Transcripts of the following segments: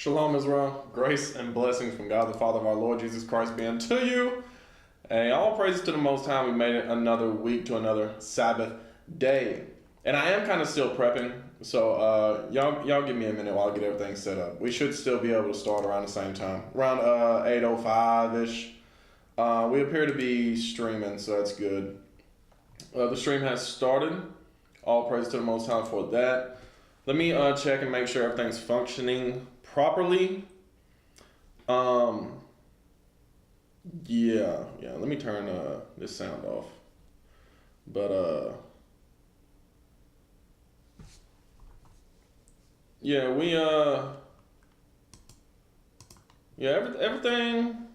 Shalom Israel, grace and blessings from God the Father of our Lord Jesus Christ be unto you. And all praises to the Most High. We made it another week to another Sabbath day. And I am kind of still prepping, so y'all give me a minute while I get everything set up. We should still be able to start around the same time, around 8:05-ish. We appear to be streaming, so that's good. The stream has started. All praise to the Most High for that. Let me check and make sure everything's functioning properly. Yeah. Let me turn this sound off. But yeah, everything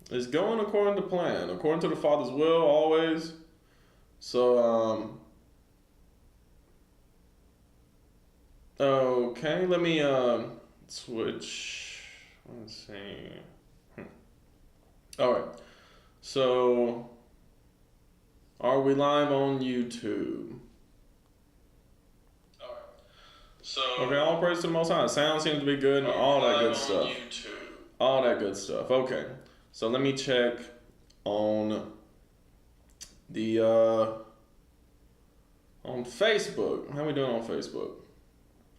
is going according to plan, according to the Father's will always. So okay, let me switch. Let's see. All right. So, are we live on YouTube? All right. So. Okay. All praise to the Most High. Sound seems to be good and all that good stuff. All that good stuff. Okay. So let me check on the on Facebook. How we doing on Facebook?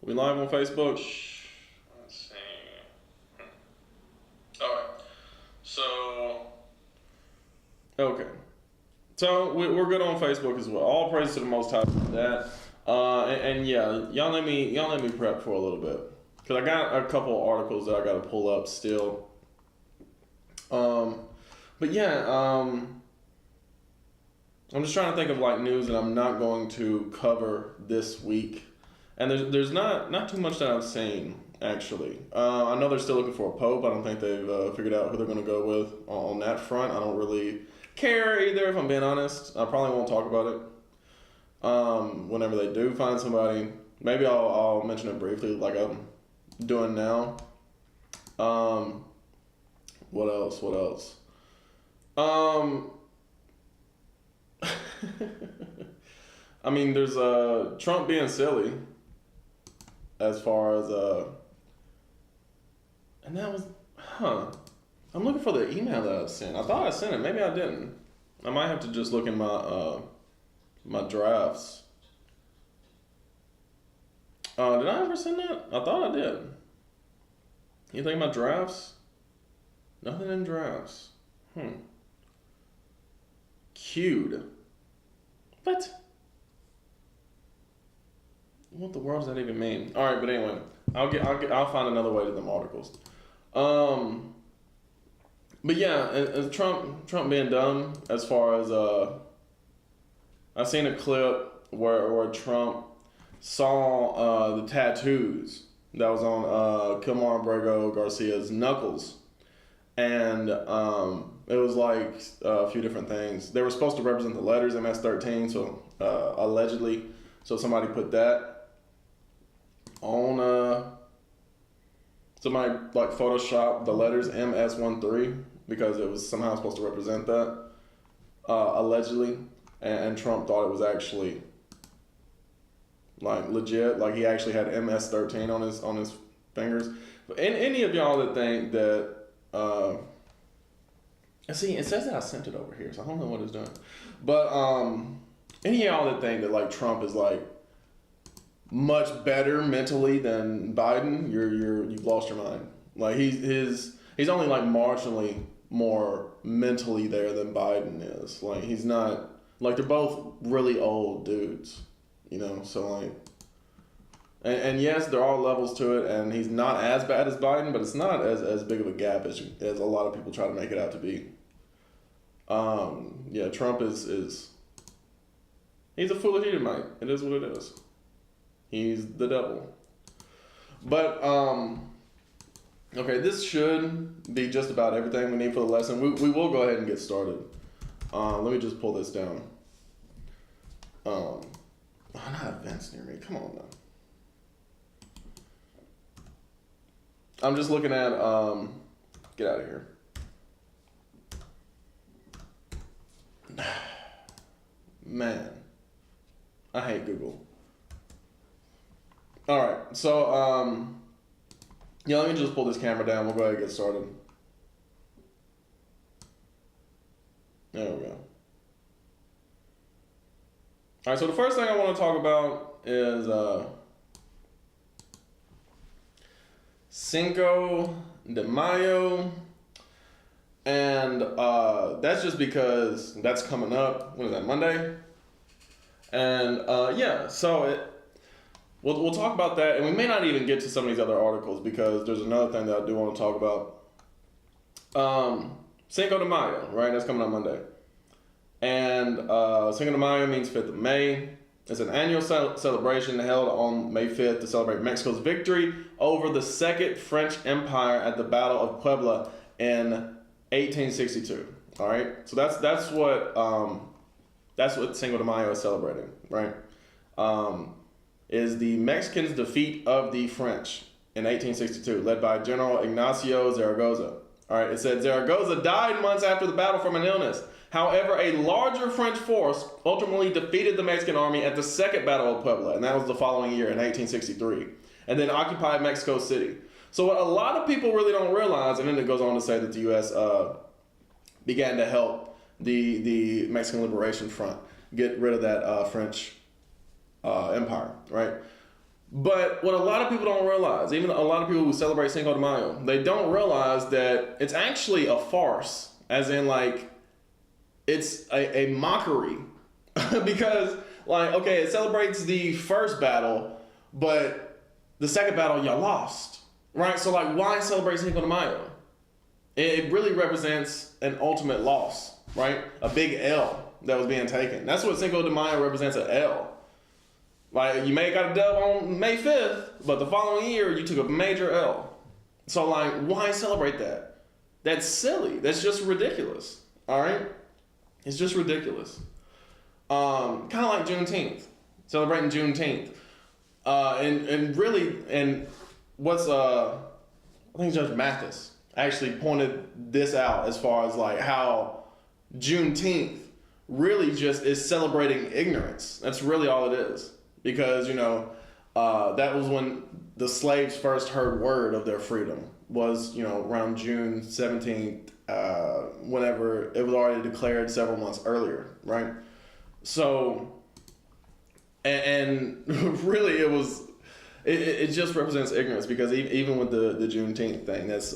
We live on Facebook? Let's see. Alright. So, okay. So, we're good on Facebook as well. All praise to the Most High for that. And yeah, y'all let me prep for a little bit. Because I got a couple articles that I got to pull up still. But yeah, I'm just trying to think of like news that I'm not going to cover this week. And there's not too much that I've seen, actually. I know they're still looking for a pope. I don't think they've figured out who they're going to go with on that front. I don't really care either, if I'm being honest. I probably won't talk about it. Whenever they do find somebody, maybe I'll mention it briefly like I'm doing now. What else? I mean, there's Trump being silly. As far as and that was, I'm looking for the email that I sent. I thought I sent it. Maybe I didn't. I might have to just look in my my drafts. Did I ever send that? I thought I did. You think my drafts? Nothing in drafts. Queued. What the world does that even mean? All right, but anyway, I'll find another way to them articles. But yeah, and Trump being dumb as far as I've seen a clip where Trump saw the tattoos that was on Kilmar Abrego Garcia's knuckles, and it was like a few different things. They were supposed to represent the letters MS-13, so allegedly, so somebody put that on somebody like Photoshop the letters MS-13 because it was somehow supposed to represent that allegedly, and Trump thought it was actually like legit, like he actually had MS-13 on his fingers. But any of y'all that think that see, it says that I sent it over here, so I don't know what it's doing. But any of y'all that think that like Trump is like much better mentally than Biden, you've lost your mind. Like he's only like marginally more mentally there than Biden is. Like he's not, like they're both really old dudes, you know. So like, and yes, there are levels to it, and he's not as bad as Biden, but it's not as big of a gap as a lot of people try to make it out to be. Yeah, Trump is he's a foolish Edomite. It is what it is. He's the devil. But, okay, this should be just about everything we need for the lesson. We will go ahead and get started. Let me just pull this down. Not events near me. Come on now. I'm just looking at, get out of here. Man, I hate Google. All right, so Yeah, let me just pull this camera down. We'll go ahead and get started. There we go. All right, so the first thing I want to talk about is Cinco de Mayo. And that's just because that's coming up. When is that, Monday? And yeah, so we'll talk about that. And we may not even get to some of these other articles because there's another thing that I do want to talk about. Cinco de Mayo, right? That's coming up Monday. And Cinco de Mayo means 5th of May. It's an annual celebration held on May 5th to celebrate Mexico's victory over the Second French Empire at the Battle of Puebla in 1862. All right, so that's what Cinco de Mayo is celebrating, right? Is the Mexicans' defeat of the French in 1862, led by General Ignacio Zaragoza. All right, it said Zaragoza died months after the battle from an illness. However, a larger French force ultimately defeated the Mexican army at the Second Battle of Puebla, and that was the following year in 1863, and then occupied Mexico City. So what a lot of people really don't realize, and then it goes on to say that the U.S. Began to help the Mexican Liberation Front get rid of that French empire, right? But what a lot of people don't realize, even a lot of people who celebrate Cinco de Mayo, they don't realize that it's actually a farce, as in like, it's a mockery. Because like, okay, it celebrates the first battle, but the second battle y'all lost, right? So like, why celebrate Cinco de Mayo? It really represents an ultimate loss, right? A big L that was being taken. That's what Cinco de Mayo represents, an L. Like, you may have got a dub on May 5th, but the following year, you took a major L. So, like, why celebrate that? That's silly. That's just ridiculous, all right? It's just ridiculous. Kind of like Juneteenth, celebrating Juneteenth. And really, and what's, I think Judge Mathis actually pointed this out as far as like how Juneteenth really just is celebrating ignorance. That's really all it is. Because, you know, that was when the slaves first heard word of their freedom, was, you know, around June 17th, whenever it was already declared several months earlier, right? So, and really it just represents ignorance, because even with the Juneteenth thing, that's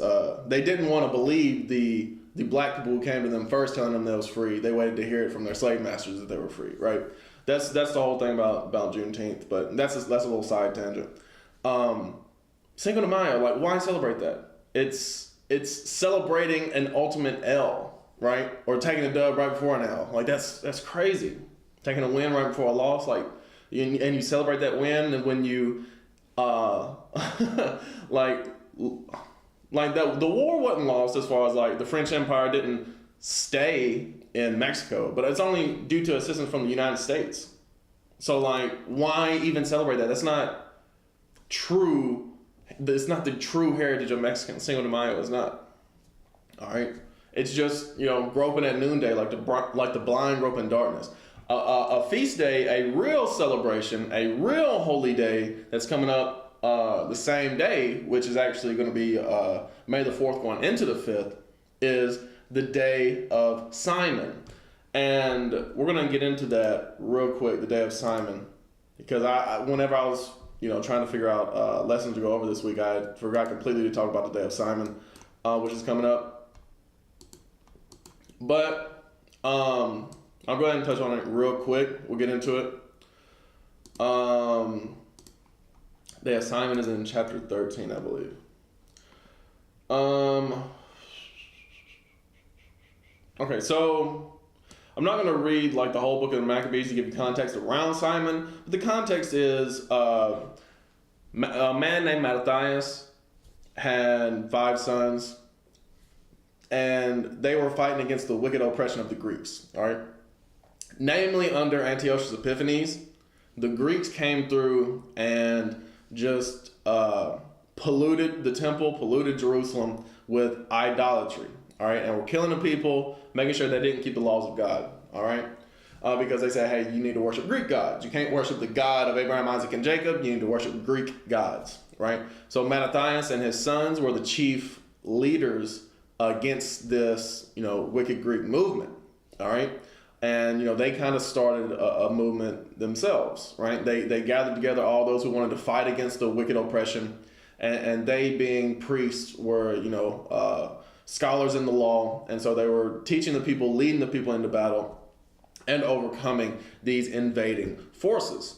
they didn't want to believe the black people who came to them first telling them they was free. They waited to hear it from their slave masters that they were free, right? That's the whole thing about Juneteenth, but that's a little side tangent. Cinco de Mayo, like, why celebrate that? It's celebrating an ultimate L, right? Or taking a dub right before an L. Like, that's crazy. Taking a win right before a loss, like, and you celebrate that win, and when you like that, the war wasn't lost as far as like the French Empire didn't stay in Mexico, but it's only due to assistance from the United States. So like, why even celebrate that? That's not true. It's not the true heritage of Mexican. Cinco de Mayo is not. All right, it's just, you know, groping at noonday, like the blind grope in darkness. A feast day, a real celebration, a real holy day that's coming up the same day, which is actually going to be May the 4th going into the 5th, is the Day of Simon. And we're going to get into that real quick, the Day of Simon, because whenever I was, you know, trying to figure out lessons to go over this week, I forgot completely to talk about the Day of Simon, which is coming up. But I'll go ahead and touch on it real quick. We'll get into it. Day of Simon is in chapter 13, I believe. Okay, so I'm not going to read like the whole book of the Maccabees to give you context around Simon, but the context is a man named Matthias had 5 sons, and they were fighting against the wicked oppression of the Greeks, all right? Namely, under Antiochus Epiphanes, the Greeks came through and just polluted the temple, polluted Jerusalem with idolatry, all right? And were killing the people, making sure they didn't keep the laws of God, all right? Because they said, hey, you need to worship Greek gods. You can't worship the God of Abraham, Isaac, and Jacob. You need to worship Greek gods, right? So Mattathias and his sons were the chief leaders against this, wicked Greek movement, all right? And, they kind of started a movement themselves, right? They gathered together all those who wanted to fight against the wicked oppression. And they, being priests, were, scholars in the law. And so they were teaching the people, leading the people into battle, and overcoming these invading forces.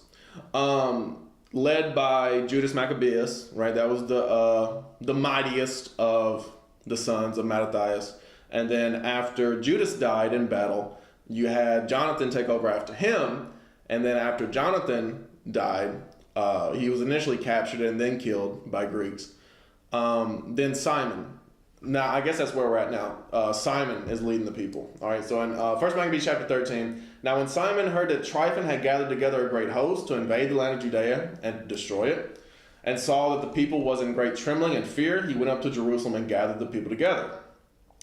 Led by Judas Maccabeus, right? That was the mightiest of the sons of Mattathias. And then after Judas died in battle, you had Jonathan take over after him. And then after Jonathan died, he was initially captured and then killed by Greeks. Then Simon. Now, I guess that's where we're at now. Simon is leading the people. All right, so in 1 Maccabees chapter 13, now when Simon heard that Tryphon had gathered together a great host to invade the land of Judea and destroy it, and saw that the people was in great trembling and fear, he went up to Jerusalem and gathered the people together,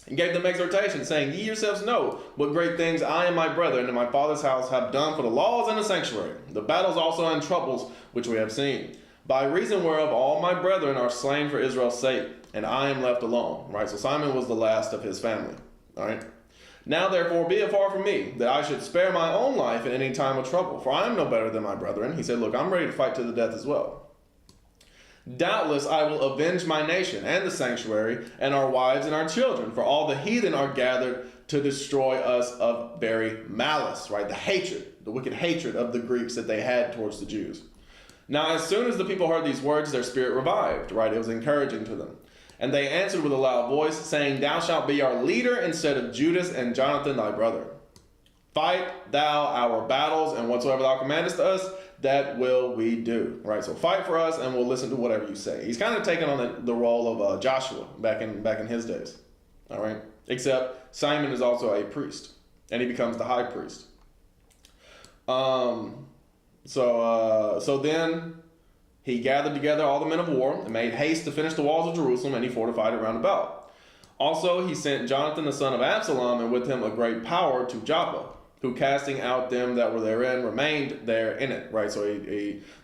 and gave them exhortation, saying, Ye yourselves know what great things I and my brethren and my father's house have done for the laws and the sanctuary, the battles also and troubles which we have seen, by reason whereof all my brethren are slain for Israel's sake, and I am left alone. Right? So Simon was the last of his family. All right. Now therefore be it far from me that I should spare my own life in any time of trouble, for I am no better than my brethren. He said, look, I'm ready to fight to the death as well. Doubtless I will avenge my nation and the sanctuary and our wives and our children, for all the heathen are gathered to destroy us of very malice, right? The hatred, the wicked hatred of the Greeks that they had towards the Jews. Now, as soon as the people heard these words, their spirit revived, right? It was encouraging to them. And they answered with a loud voice, saying, Thou shalt be our leader instead of Judas and Jonathan thy brother. Fight thou our battles, and whatsoever thou commandest us, that will we do. Right? So fight for us, and we'll listen to whatever you say. He's kind of taken on the role of Joshua back in his days. All right? Except Simon is also a priest, and he becomes the high priest. So then he gathered together all the men of war and made haste to finish the walls of Jerusalem, and he fortified it round about. Also he sent Jonathan the son of Absalom, and with him a great power, to Joppa, who casting out them that were therein remained there in it. Right. So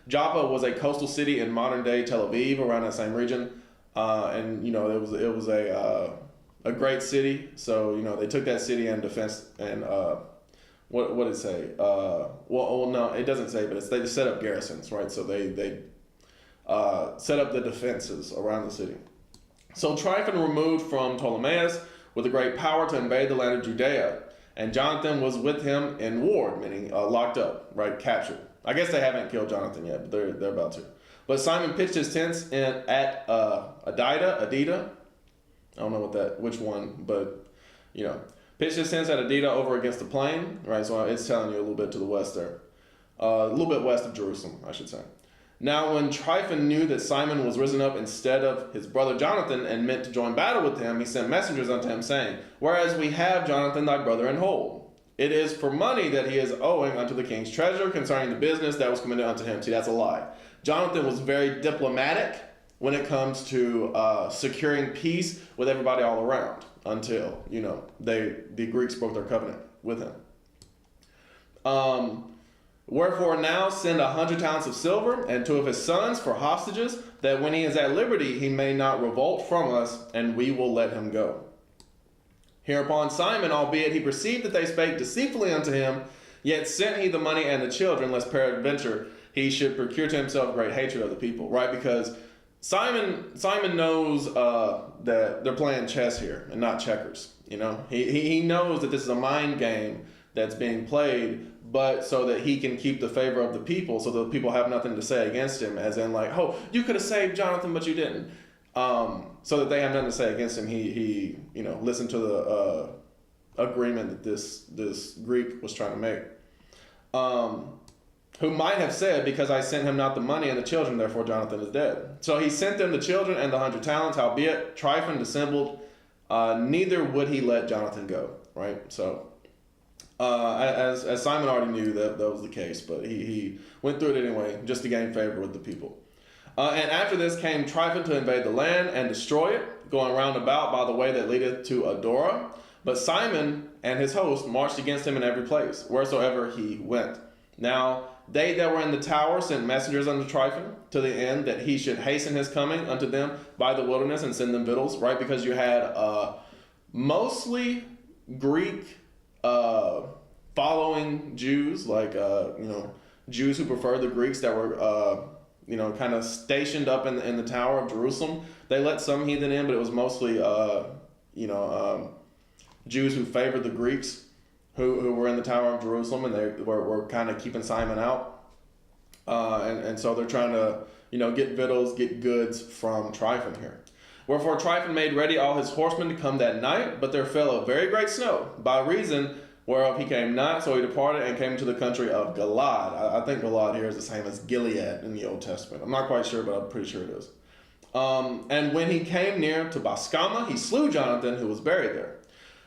Joppa was a coastal city in modern day Tel Aviv, around that same region, and it was a great city. So they took that city and defense and. What did it say? Well, no, it doesn't say, but they set up garrisons, right? So they set up the defenses around the city. So Tryphon removed from Ptolemais with a great power to invade the land of Judea, and Jonathan was with him in ward, meaning locked up, right, captured. I guess they haven't killed Jonathan yet, but they're about to. But Simon pitched his tents at Adida. I don't know which one, but pitched his tents at Adida over against the plain, right? So it's telling you a little bit to the west there. A little bit west of Jerusalem, I should say. Now when Tryphon knew that Simon was risen up instead of his brother Jonathan and meant to join battle with him, he sent messengers unto him, saying, Whereas we have Jonathan thy brother in hold, it is for money that he is owing unto the king's treasure concerning the business that was committed unto him. See, that's a lie. Jonathan was very diplomatic when it comes to securing peace with everybody all around, until the Greeks broke their covenant with him. Wherefore now send 100 talents of silver and 2 of his sons for hostages, that when he is at liberty he may not revolt from us, and we will let him go. Hereupon Simon, albeit he perceived that they spake deceitfully unto him, yet sent he the money and the children, lest peradventure he should procure to himself great hatred of the people. Right? Because Simon knows that they're playing chess here and not checkers. He knows that this is a mind game that's being played, but so that he can keep the favor of the people, so the people have nothing to say against him, as in like, oh, you could have saved Jonathan, but you didn't. So that they have nothing to say against him, he listened to the agreement that this Greek was trying to make. Who might have said, because I sent him not the money and the children, therefore Jonathan is dead. So he sent them the children and the 100 talents, howbeit Tryphon dissembled, neither would he let Jonathan go. Right? So as Simon already knew that was the case, but he went through it anyway, just to gain favor with the people. And after this came Tryphon to invade the land and destroy it, going round about by the way that leadeth to Adora. But Simon and his host marched against him in every place, wheresoever he went. Now they that were in the tower sent messengers unto Tryphon to the end that he should hasten his coming unto them by the wilderness and send them victuals, right? Because you had mostly Greek following Jews, like Jews who preferred the Greeks that were kind of stationed up in the Tower of Jerusalem. They let some heathen in, but it was mostly Jews who favored the Greeks who were in the Tower of Jerusalem, and they were kind of keeping Simon out. And so they're trying to get victuals, get goods from Tryphon here. Wherefore Tryphon made ready all his horsemen to come that night, but there fell a very great snow, by reason whereof he came not. So he departed and came to the country of Galaad. I think Galaad here is the same as Gilead in the Old Testament. I'm not quite sure, but I'm pretty sure it is. And when he came near to Boscama, he slew Jonathan, who was buried there.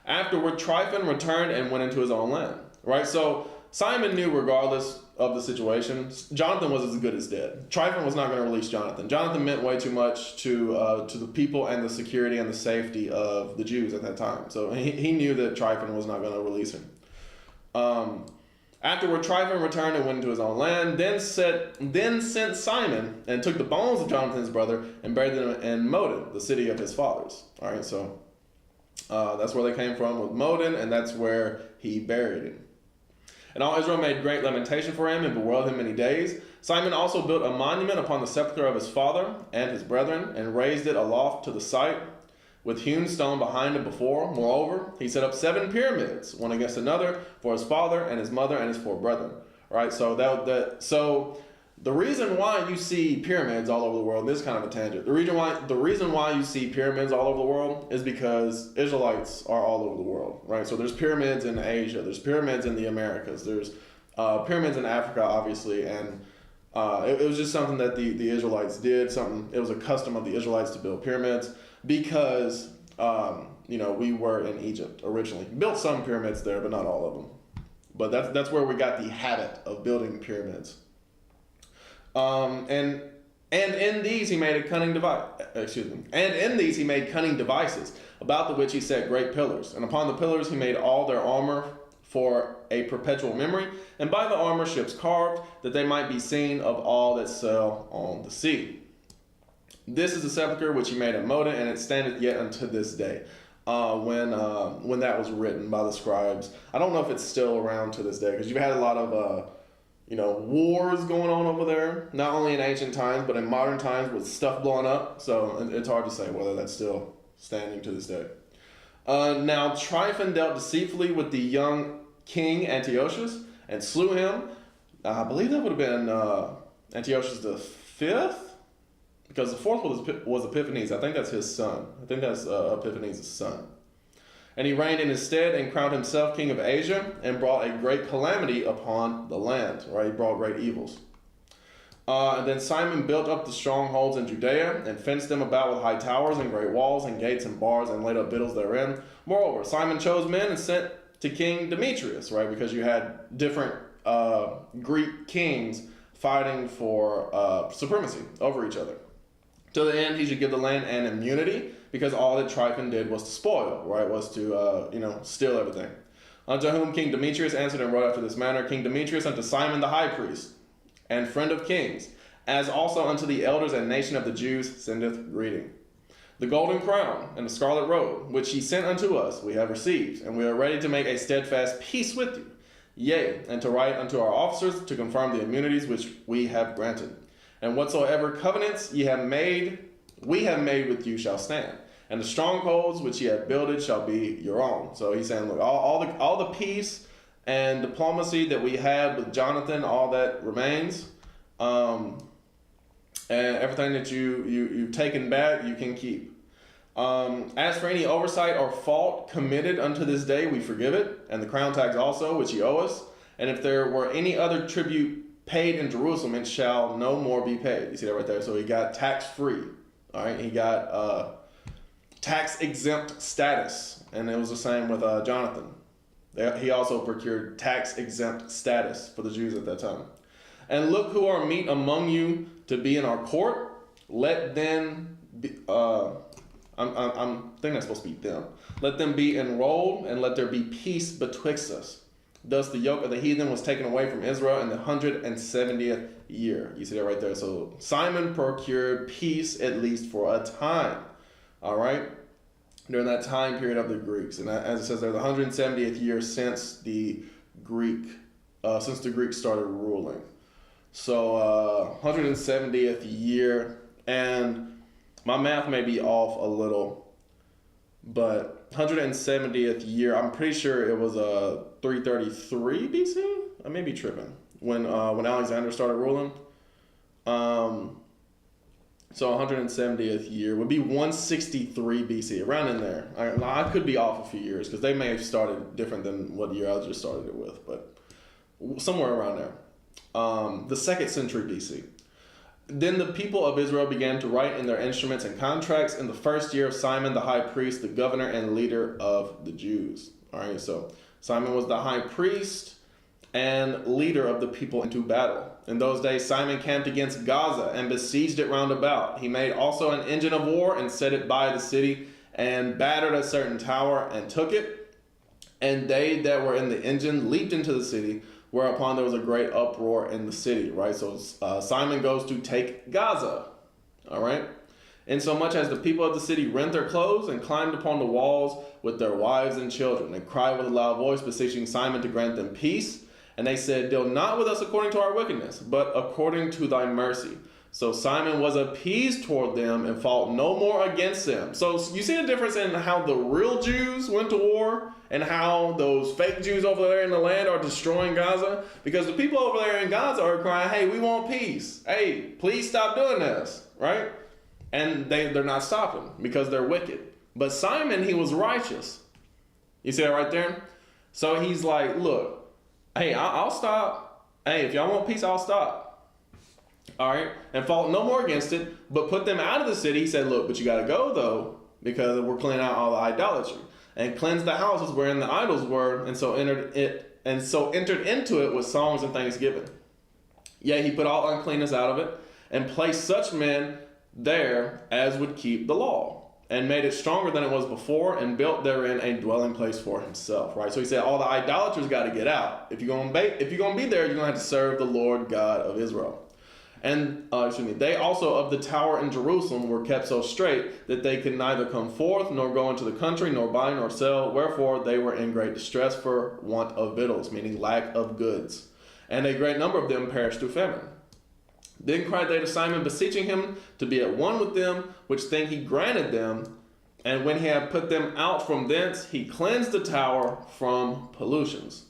Afterward, Tryphon returned and went into his own land. Right? So Simon knew, regardless of the situation, Jonathan was as good as dead. Tryphon was not going to release Jonathan. Jonathan meant way too much to the people and the security and the safety of the Jews at that time. So he knew that Tryphon was not going to release him. Afterward, Tryphon returned and went into his own land. Then sent Simon and took the bones of Jonathan's brother and buried them in Modin, the city of his fathers. All right, so that's where they came from, with Modin, and that's where he buried him. And all Israel made great lamentation for him and bewailed him many days. Simon also built a monument upon the sepulchre of his father and his brethren, and raised it aloft to the site, with hewn stone behind and before. Moreover, he set up 7 pyramids, one against another, for his father and his mother and his 4 brethren. Right. So the reason why you see pyramids all over the world, this is kind of a tangent. The reason why you see pyramids all over the world is because Israelites are all over the world, right? So there's pyramids in Asia, there's pyramids in the Americas, there's pyramids in Africa, obviously, and it was just something that the Israelites did. It was a custom of the Israelites to build pyramids because we were in Egypt originally. Built some pyramids there, but not all of them. But that's where we got the habit of building pyramids. And in these he made cunning devices, about the which he set great pillars. And upon the pillars he made all their armor for a perpetual memory, and by the armor ships carved, that they might be seen of all that sail on the sea. This is the sepulchre which he made at Modin, and it standeth yet unto this day. When that was written by the scribes, I don't know if it's still around to this day, because you've had a lot of wars going on over there, not only in ancient times, but in modern times with stuff blowing up. So it's hard to say whether that's still standing to this day. Now Tryphon dealt deceitfully with the young king Antiochus and slew him. I believe that would have been Antiochus the 5th, because the 4th was Epiphanes. I think that's his son. I think that's Epiphanes' son. And he reigned in his stead and crowned himself king of Asia, and brought a great calamity upon the land. Right, he brought great evils. And then Simon built up the strongholds in Judea, and fenced them about with high towers and great walls and gates and bars, and laid up victuals therein. Moreover, Simon chose men and sent to King Demetrius, right, because you had different Greek kings fighting for supremacy over each other. To the end he should give the land an immunity, because all that Tryphon did was to spoil, right, was to steal everything. Unto whom King Demetrius answered and wrote after this manner: King Demetrius unto Simon the high priest, and friend of kings, as also unto the elders and nation of the Jews, sendeth greeting. The golden crown and the scarlet robe, which he sent unto us, we have received, and we are ready to make a steadfast peace with you. Yea, and to write unto our officers to confirm the immunities which we have granted. And whatsoever covenants we have made with you shall stand, and the strongholds which ye have builded shall be your own. So he's saying, look, all the peace and diplomacy that we had with Jonathan, all that remains, and everything that you've taken back, you can keep. As for any oversight or fault committed unto this day, we forgive it, and the crown tax also, which ye owe us. And if there were any other tribute paid in Jerusalem, it shall no more be paid. You see that right there? So he got tax-free. All right, he got tax-exempt status, and it was the same with Jonathan. He also procured tax-exempt status for the Jews at that time. And look who are meet among you to be in our court. Let them be, I'm thinking that's supposed to be them. Let them be enrolled, and let there be peace betwixt us. Thus the yoke of the heathen was taken away from Israel in the 170th year. You see that right there. So Simon procured peace, at least for a time. All right? During that time period of the Greeks. And as it says there, the 170th year since the Greeks started ruling. So 170th year, and my math may be off a little, but 170th year, I'm pretty sure it was 333 BC. I may be tripping when Alexander started ruling. So 170th year would be 163 BC, around in there. I could be off a few years because they may have started different than what year I just started it with, but somewhere around there. The 2nd century BC. Then the people of Israel began to write in their instruments and contracts in the first year of Simon the high priest, the governor and leader of the Jews. All right, so Simon was the high priest and leader of the people into battle. In those days, Simon camped against Gaza and besieged it round about. He made also an engine of war and set it by the city and battered a certain tower and took it. And they that were in the engine leaped into the city, whereupon there was a great uproar in the city, right? So Simon goes to take Gaza, all right? Insomuch as the people of the city rent their clothes and climbed upon the walls with their wives and children and cried with a loud voice, beseeching Simon to grant them peace. And they said, deal not with us according to our wickedness, but according to thy mercy. So Simon was appeased toward them and fought no more against them. So you see the difference in how the real Jews went to war and how those fake Jews over there in the land are destroying Gaza? Because the people over there in Gaza are crying, hey, we want peace. Hey, please stop doing this, right? And they're not stopping because they're wicked. But Simon, he was righteous. You see that right there? So he's like, look, hey, I'll stop. Hey, if y'all want peace, I'll stop. All right? And fought no more against it, but put them out of the city. He said, look, but you got to go, though, because we're cleaning out all the idolatry. And cleansed the houses wherein the idols were, and so entered into it with songs and thanksgiving. Yea, he put all uncleanness out of it, and placed such men there as would keep the law, and made it stronger than it was before, and built therein a dwelling place for himself. Right. So he said, all the idolaters got to get out. If you're gonna be there, you're gonna have to serve the Lord God of Israel. And they also of the tower in Jerusalem were kept so straight that they could neither come forth nor go into the country, nor buy nor sell. Wherefore they were in great distress for want of victuals, meaning lack of goods. And a great number of them perished through famine. Then cried they to Simon, beseeching him to be at one with them, which thing he granted them. And when he had put them out from thence, he cleansed the tower from pollutions,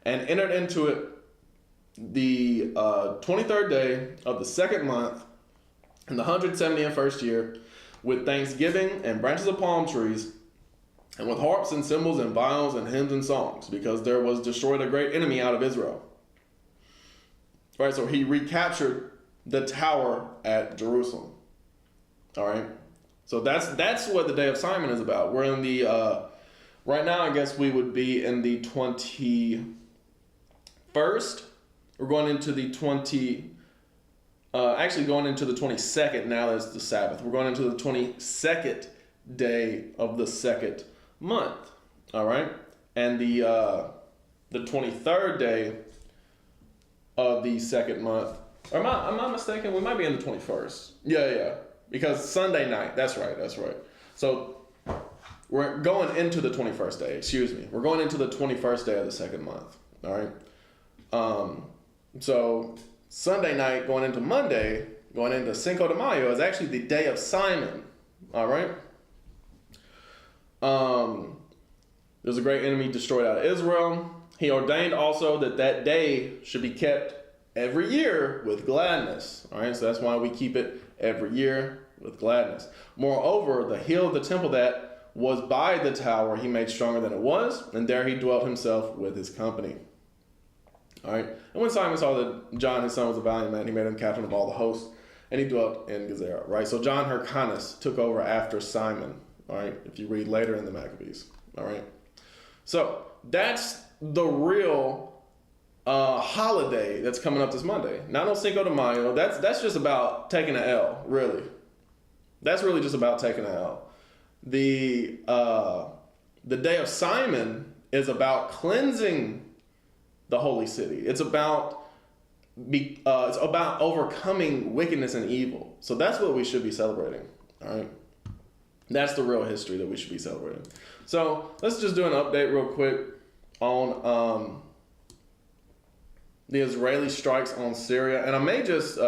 and entered into it the 23rd day of the 2nd month, in the 171st year, with thanksgiving and branches of palm trees, and with harps and cymbals and viols and hymns and songs, because there was destroyed a great enemy out of Israel. Right, so he recaptured the tower at Jerusalem. All right, so that's what the Day of Simon is about. We're in the right now. I guess we would be in the 21st. We're going into the going into the 22nd now. That's the Sabbath. We're going into the 22nd day of the 2nd month. All right, and the 23rd day of the 2nd month. Or am I mistaken? We might be in the 21st. Yeah. Because Sunday night. That's right. So we're going into the 21st day. Excuse me. We're going into the 21st day of the 2nd month. All right. So Sunday night going into Monday, going into Cinco de Mayo is actually the Day of Simon. All right. There's a great enemy destroyed out of Israel. He ordained also that day should be kept every year with gladness. All right, so that's why we keep it every year with gladness. Moreover, the hill of the temple that was by the tower he made stronger than it was, and there he dwelt himself with his company. All right, and when Simon saw that John, his son, was a valiant man, he made him captain of all the hosts, and he dwelt in Gezerah. Right, so John Hyrcanus took over after Simon. All right, if you read later in the Maccabees. All right, so that's the real holiday that's coming up this Monday. Not no Cinco de Mayo. That's just about taking an L, really. That's really just about taking an L. The Day of Simon is about cleansing the holy city. It's about overcoming wickedness and evil. So that's what we should be celebrating. All right, that's the real history that we should be celebrating. So let's just do an update real quick on the Israeli strikes on Syria, and I may just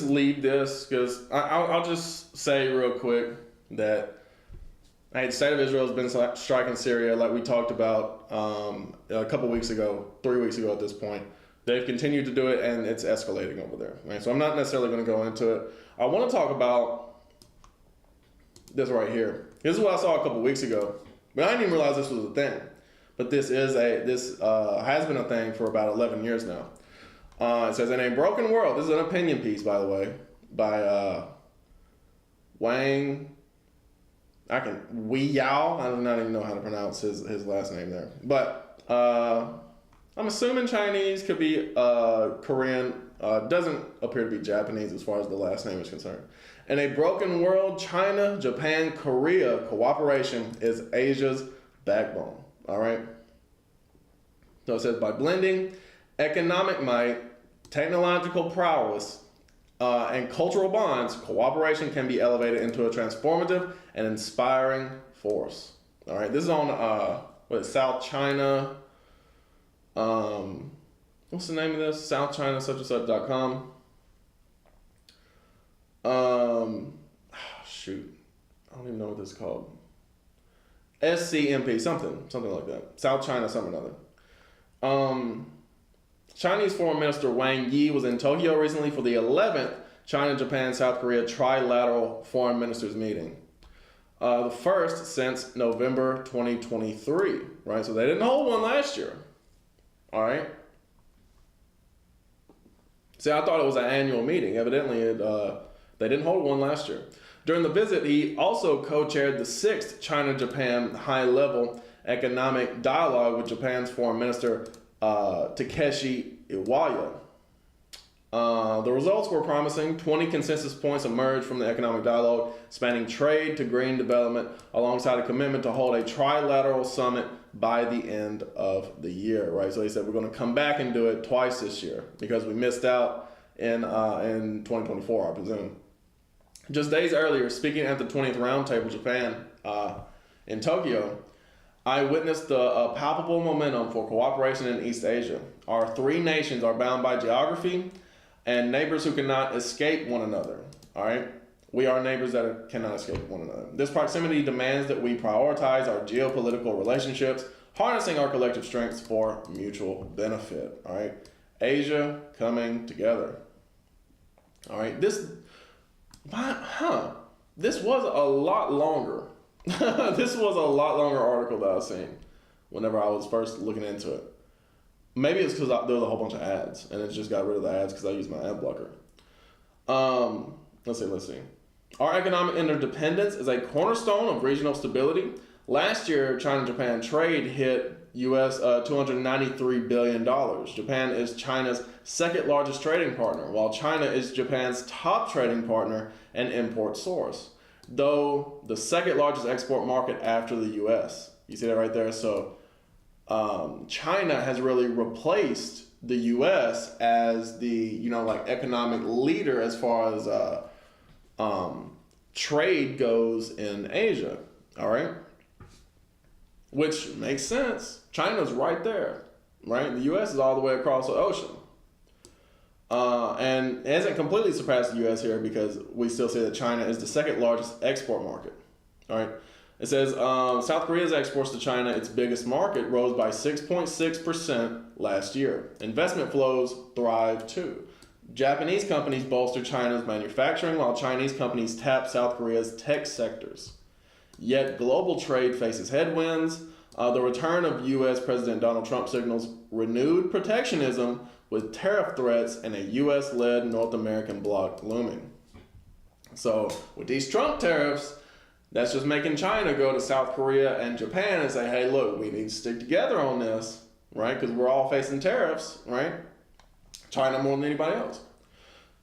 leave this because I'll just say real quick that the state of Israel has been striking Syria like we talked about a couple weeks ago, 3 weeks ago at this point. They've continued to do it, and it's escalating over there. Right? So I'm not necessarily going to go into it. I want to talk about this right here. This is what I saw a couple weeks ago, but I didn't even realize this was a thing. But this has been a thing for about 11 years now. It says, in a broken world, this is an opinion piece, by the way, by Wang. Wei Yao. I do not even know how to pronounce his last name there. But I'm assuming Chinese, could be Korean. Doesn't appear to be Japanese as far as the last name is concerned. In a broken world, China, Japan, Korea cooperation is Asia's backbone. All right. So it says, by blending economic might, technological prowess, and cultural bonds, cooperation can be elevated into a transformative and inspiring force. All right, this is on South China. What's the name of this? South China such and such.com. Shoot, I don't even know what this is called. SCMP, something like that. South China, something or other. Chinese Foreign Minister Wang Yi was in Tokyo recently for the 11th China, Japan, South Korea trilateral foreign ministers meeting. The first since November 2023, right? So they didn't hold one last year. All right. See, I thought it was an annual meeting. Evidently, they didn't hold one last year. During the visit, he also co-chaired the 6th China-Japan high-level economic dialogue with Japan's Foreign Minister Takeshi Iwaya. The results were promising. 20 consensus points emerged from the economic dialogue, spanning trade to green development, alongside a commitment to hold a trilateral summit by the end of the year. Right, so he said we're going to come back and do it twice this year because we missed out in 2024, I presume. Just days earlier, speaking at the 20th Roundtable Japan in Tokyo, I witnessed the palpable momentum for cooperation in East Asia. Our three nations are bound by geography and neighbors who cannot escape one another. All right? We are neighbors that cannot escape one another. This proximity demands that we prioritize our geopolitical relationships, harnessing our collective strengths for mutual benefit. All right? Asia coming together. All right? This was a lot longer. This was a lot longer article that I seen whenever I was first looking into it. Maybe it's because there was a whole bunch of ads, and it just got rid of the ads because I use my ad blocker. Let's see. Our economic interdependence is a cornerstone of regional stability. Last year, China-Japan trade hit US $293 billion. Japan is China's second largest trading partner, while China is Japan's top trading partner and import source, though the second largest export market after the US. You see that right there? So China has really replaced the US as the, economic leader as far as trade goes in Asia. All right? Which makes sense. China's right there, right? The U.S. is all the way across the ocean. And it hasn't completely surpassed the U.S. here because we still say that China is the second largest export market. All right. It says South Korea's exports to China, its biggest market, rose by 6.6% last year. Investment flows thrive too. Japanese companies bolster China's manufacturing while Chinese companies tap South Korea's tech sectors. Yet global trade faces headwinds. The return of U.S. President Donald Trump signals renewed protectionism with tariff threats and a U.S.-led North American bloc looming. So with these Trump tariffs, that's just making China go to South Korea and Japan and say, hey, look, we need to stick together on this, right? Because we're all facing tariffs, right? China more than anybody else.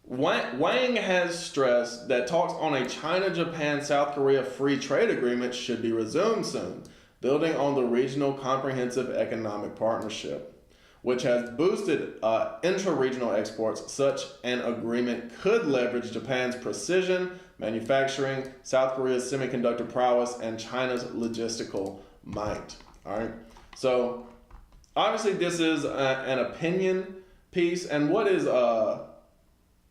Wang has stressed that talks on a China-Japan-South Korea free trade agreement should be resumed soon. building on the regional comprehensive economic partnership, which has boosted intra-regional exports. Such an agreement could leverage Japan's precision manufacturing, South Korea's semiconductor prowess, and China's logistical might. All right. So obviously this is an opinion piece. And what is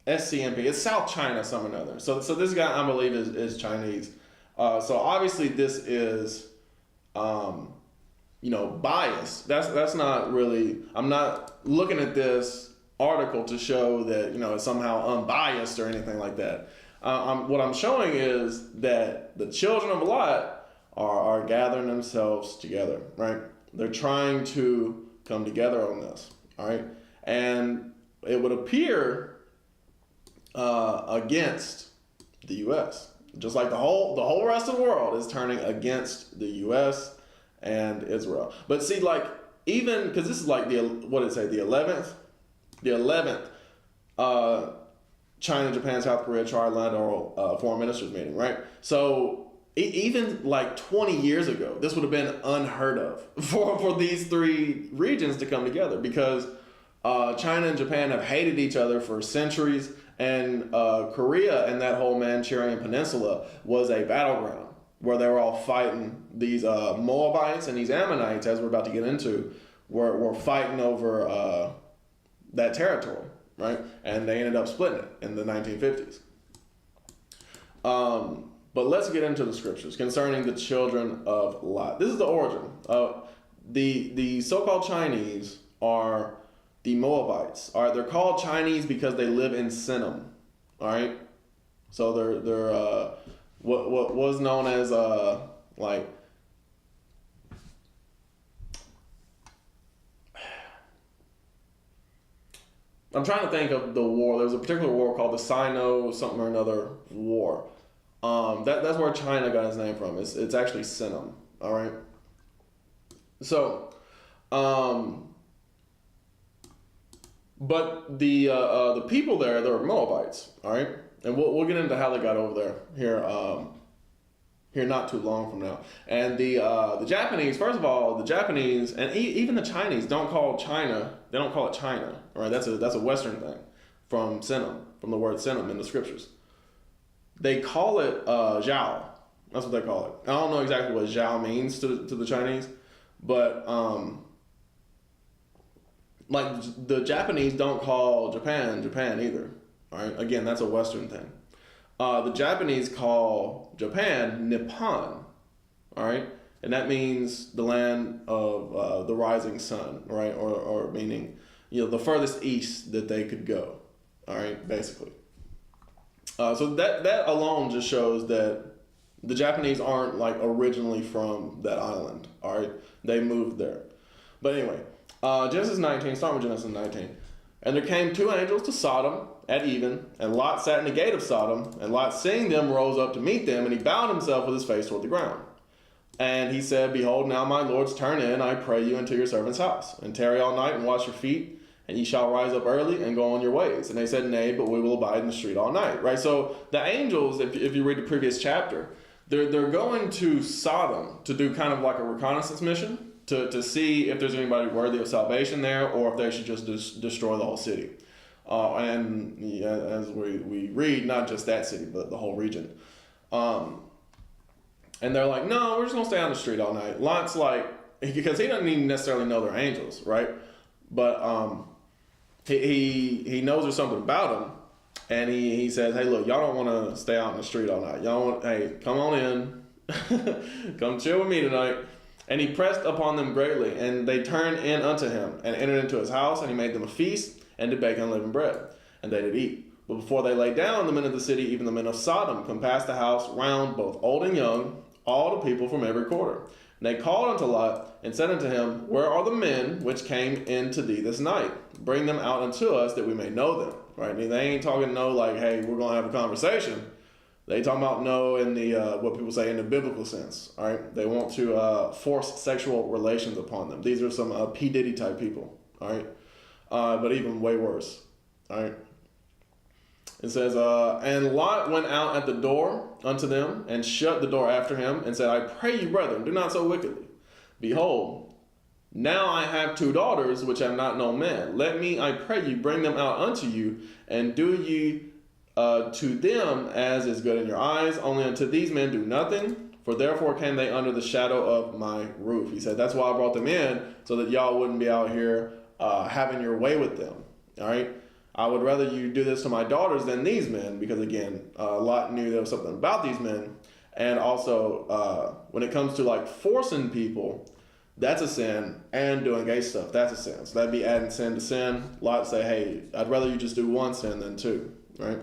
SCMP? It's South China some or another. So this guy, I believe, is Chinese. So obviously this is biased. That's not really. I'm not looking at this article to show that it's somehow unbiased or anything like that. What I'm showing is that the children of Lot are gathering themselves together, right? They're trying to come together on this, all right? And it would appear against the U.S., just like the whole rest of the world is turning against the U.S. and Israel. But see, like, even because this is like the 11th China, Japan, South Korea trilateral foreign ministers meeting, right? So even like 20 years ago, this would have been unheard of for these three regions to come together, because China and Japan have hated each other for centuries, and Korea and that whole Manchurian Peninsula was a battleground where they were all fighting. These Moabites and these Ammonites, as we're about to get into, were fighting over that territory, right? And they ended up splitting it in the 1950s. But let's get into the scriptures concerning the children of Lot. This is the origin. The so-called Chinese are the Moabites. All right, they're called Chinese because they live in Sinim. All right, so they're what was known as like. I'm trying to think of the war. There's a particular war called the Sino something or another war. That's where China got its name from. It's actually Sinim. All right. So, but the people there, they're Moabites. All right, and we'll get into how they got over there here not too long from now. And the Japanese, first of all, the Japanese and even the Chinese don't call China. They don't call it China. All right, that's a Western thing from Sinim, from the word Sinim in the scriptures. They call it Zhao. That's what they call it. I don't know exactly what Zhao means to the Chinese, but like the Japanese don't call Japan either. All right, again, that's a Western thing. The Japanese call Japan Nippon. All right, and that means the land of the rising sun, right? Or meaning the furthest east that they could go. All right, basically. So that alone just shows that the Japanese aren't like originally from that island. All right, they moved there. But anyway, Genesis 19. Start with Genesis 19. And there came two angels to Sodom at even, and Lot sat in the gate of Sodom. And Lot, seeing them, rose up to meet them, and he bowed himself with his face toward the ground. And he said, "Behold, now my lords, turn in, I pray you, into your servant's house, and tarry all night, and wash your feet, and ye shall rise up early and go on your ways." And they said, "Nay, but we will abide in the street all night." Right? So the angels, if you read the previous chapter, they're going to Sodom to do kind of like a reconnaissance mission to see if there's anybody worthy of salvation there, or if they should just destroy the whole city. And as we read, not just that city, but the whole region. And they're like, "No, we're just going to stay on the street all night." Lot's like, because he doesn't even necessarily know they're angels, right? But he knows there's something about them. And he says, "Hey, look, y'all don't want to stay out in the street all night. Hey, come on in. Come chill with me tonight." And he pressed upon them greatly, and they turned in unto him, and entered into his house, and he made them a feast, and did bake unleavened bread, and they did eat. But before they lay down, the men of the city, even the men of Sodom, compassed the house round, both old and young, all the people from every quarter. And they called unto Lot, and said unto him, "Where are the men which came in to thee this night? Bring them out unto us, that we may know them." Right? I mean, they ain't talking no like, "Hey, we're going to have a conversation." They talking about no in the, what people say in the biblical sense. All right? They want to force sexual relations upon them. These are some P. Diddy type people. All right? But even way worse. All right? It says, "And Lot went out at the door unto them, and shut the door after him, and said, I pray you, brethren, do not so wickedly. Behold, now I have 2 daughters which have not known man. Let me, I pray you, bring them out unto you, and do ye to them as is good in your eyes. Only unto these men do nothing, for therefore came they under the shadow of my roof. He said, that's why I brought them in, so that y'all wouldn't be out here having your way with them. All right? I would rather you do this to my daughters than these men, because again, Lot knew there was something about these men. And also, when it comes to like forcing people, that's a sin, and doing gay stuff, that's a sin. So that'd be adding sin to sin. Lot say, hey, I'd rather you just do 1 sin than 2, right?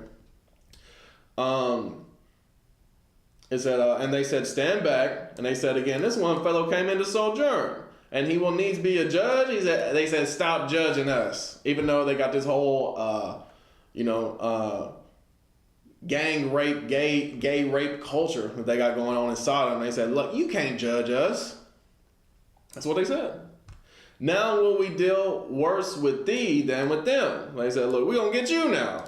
It said, and they said, stand back. And they said again, this one fellow came in to sojourn, and he will needs be a judge. They said, stop judging us. Even though they got this whole, gang rape, gay rape culture that they got going on in Sodom. They said, look, you can't judge us. That's what they said. Now will we deal worse with thee than with them? They said, look, we're going to get you now.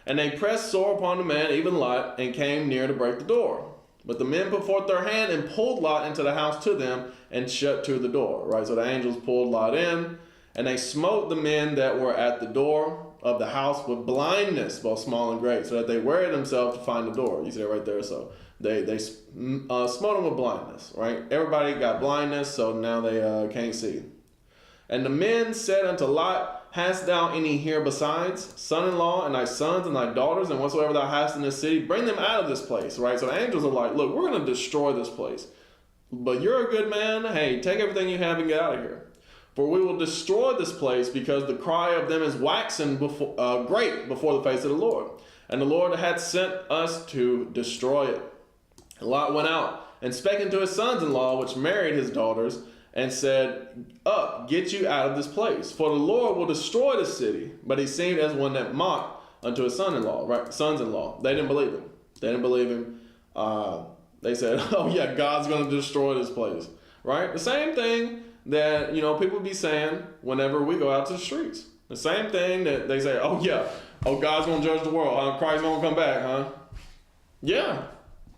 And they pressed sore upon the man, even Lot, and came near to break the door. But the men put forth their hand and pulled Lot into the house to them and shut to the door. Right, so the angels pulled Lot in, and they smote the men that were at the door of the house with blindness, both small and great, so that they wearied themselves to find the door. You see it right there. So they smote them with blindness. Right, everybody got blindness, so now they can't see. And the men said unto Lot, hast thou any here besides, son-in-law, and thy sons and thy daughters, and whatsoever thou hast in this city? Bring them out of this place, right? So the angels are like, look, we're going to destroy this place. But you're a good man. Hey, take everything you have and get out of here. For we will destroy this place, because the cry of them is waxen great before the face of the Lord. And the Lord had sent us to destroy it. And Lot went out and spake unto his sons-in-law, which married his daughters, and said, up, get you out of this place, for the Lord will destroy the city. But he seemed as one that mocked unto his son-in-law, right? Sons-in-law. They didn't believe him. They said, oh yeah, God's going to destroy this place, right? The same thing that, people be saying whenever we go out to the streets. The same thing that they say, oh yeah, God's going to judge the world. Huh? Christ's going to come back, huh? Yeah,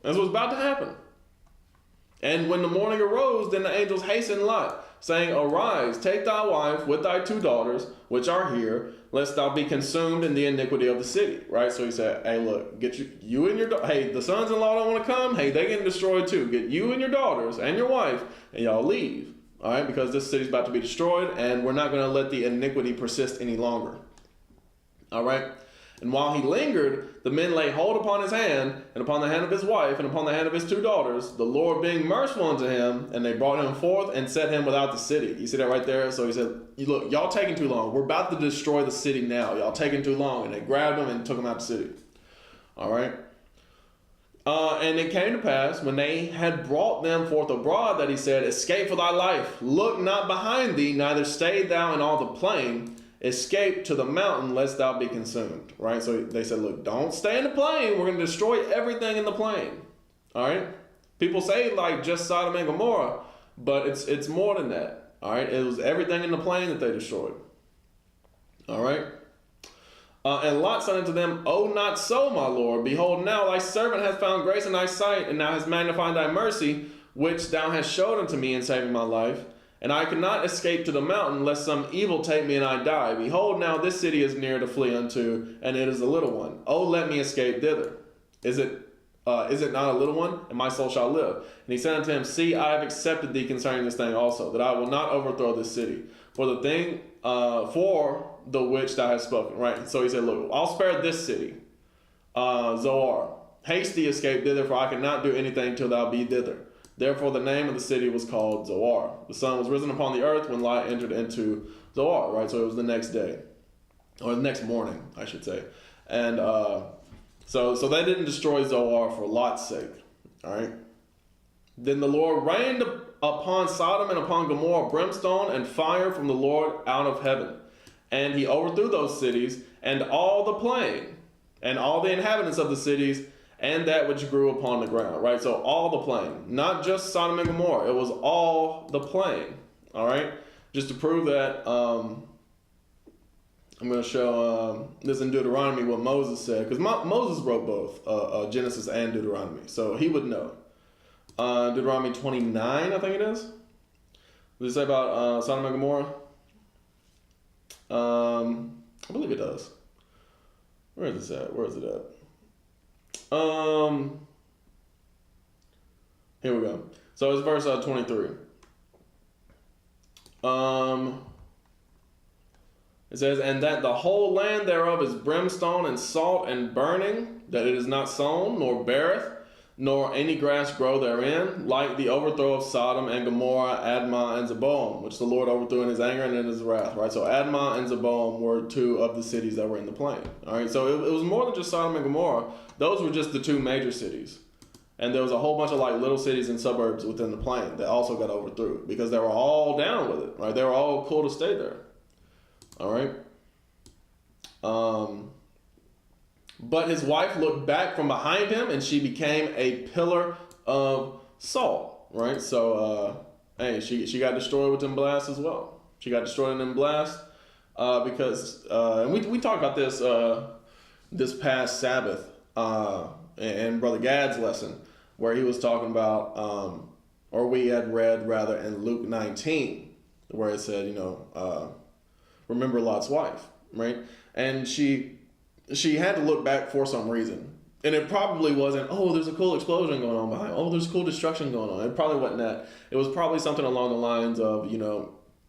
that's what's about to happen. And when the morning arose, then the angels hastened Lot, saying, arise, take thy wife with thy 2 daughters, which are here, lest thou be consumed in the iniquity of the city. Right? So he said, hey, look, get you and your hey, the sons-in-law don't want to come. Hey, they getting destroyed too. Get you and your daughters and your wife, and y'all leave. All right? Because this city's about to be destroyed, and we're not going to let the iniquity persist any longer. All right? And while he lingered, the men laid hold upon his hand, and upon the hand of his wife, and upon the hand of his 2 daughters, the Lord being merciful unto him, and they brought him forth and set him without the city. You see that right there? So he said, look, y'all taking too long. We're about to destroy the city now. Y'all taking too long. And they grabbed him and took him out the city. All right? And it came to pass, when they had brought them forth abroad, that he said, escape for thy life. Look not behind thee, neither stay thou in all the plain. Escape to the mountain, lest thou be consumed. Right? So they said, look, don't stay in the plain. We're going to destroy everything in the plain. All right? People say like just Sodom and Gomorrah, but it's more than that. All right? It was everything in the plain that they destroyed. All right? And Lot said unto them, oh, not so, my Lord. Behold, now thy servant hath found grace in thy sight, and thou hast magnified thy mercy, which thou hast showed unto me in saving my life. And I could not escape to the mountain, lest some evil take me and I die. Behold, now this city is near to flee unto, and it is a little one. Oh, let me escape thither. Is it not a little one? And my soul shall live. And he said unto him, see, I have accepted thee concerning this thing also, that I will not overthrow this city, for the thing for the which thou hast spoken. Right? So he said, look, I'll spare this city, Zoar. Haste thee, escape thither, for I cannot do anything till thou be thither. Therefore the name of the city was called Zoar. The sun was risen upon the earth when Lot entered into Zoar, right? So it was the next day, or the next morning, I should say. And so they didn't destroy Zoar for Lot's sake, all right? Then the Lord rained upon Sodom and upon Gomorrah brimstone and fire from the Lord out of heaven. And he overthrew those cities and all the plain and all the inhabitants of the cities and that which grew upon the ground, right? So all the plain, not just Sodom and Gomorrah. It was all the plain, all right? Just to prove that, I'm going to show this in Deuteronomy what Moses said, because Moses wrote both Genesis and Deuteronomy, so he would know. Deuteronomy 29, I think it is. Does it say about Sodom and Gomorrah? I believe it does. Where is this at? Where is it at? Here we go. So it's verse 23. It says, and that the whole land thereof is brimstone and salt and burning, that it is not sown, nor beareth, nor any grass grow therein, like the overthrow of Sodom and Gomorrah, Admah and Zeboam, which the Lord overthrew in his anger and in his wrath, right? So Admah and Zeboam were two of the cities that were in the plain, all right? So it was more than just Sodom and Gomorrah. Those were just the two major cities. And there was a whole bunch of like little cities and suburbs within the plain that also got overthrown because they were all down with it, right? They were all cool to stay there, all right? But his wife looked back from behind him, and she became a pillar of salt, right? So, hey, she got destroyed with them blasts as well. She got destroyed in them blasts because, and we talked about this this past Sabbath in Brother Gad's lesson, where he was talking about, or we had read rather in Luke 19, where it said, remember Lot's wife, right? And she had to look back for some reason. And it probably wasn't, oh, there's a cool explosion going on behind. Oh, there's cool destruction going on. It probably wasn't that. It was probably something along the lines of,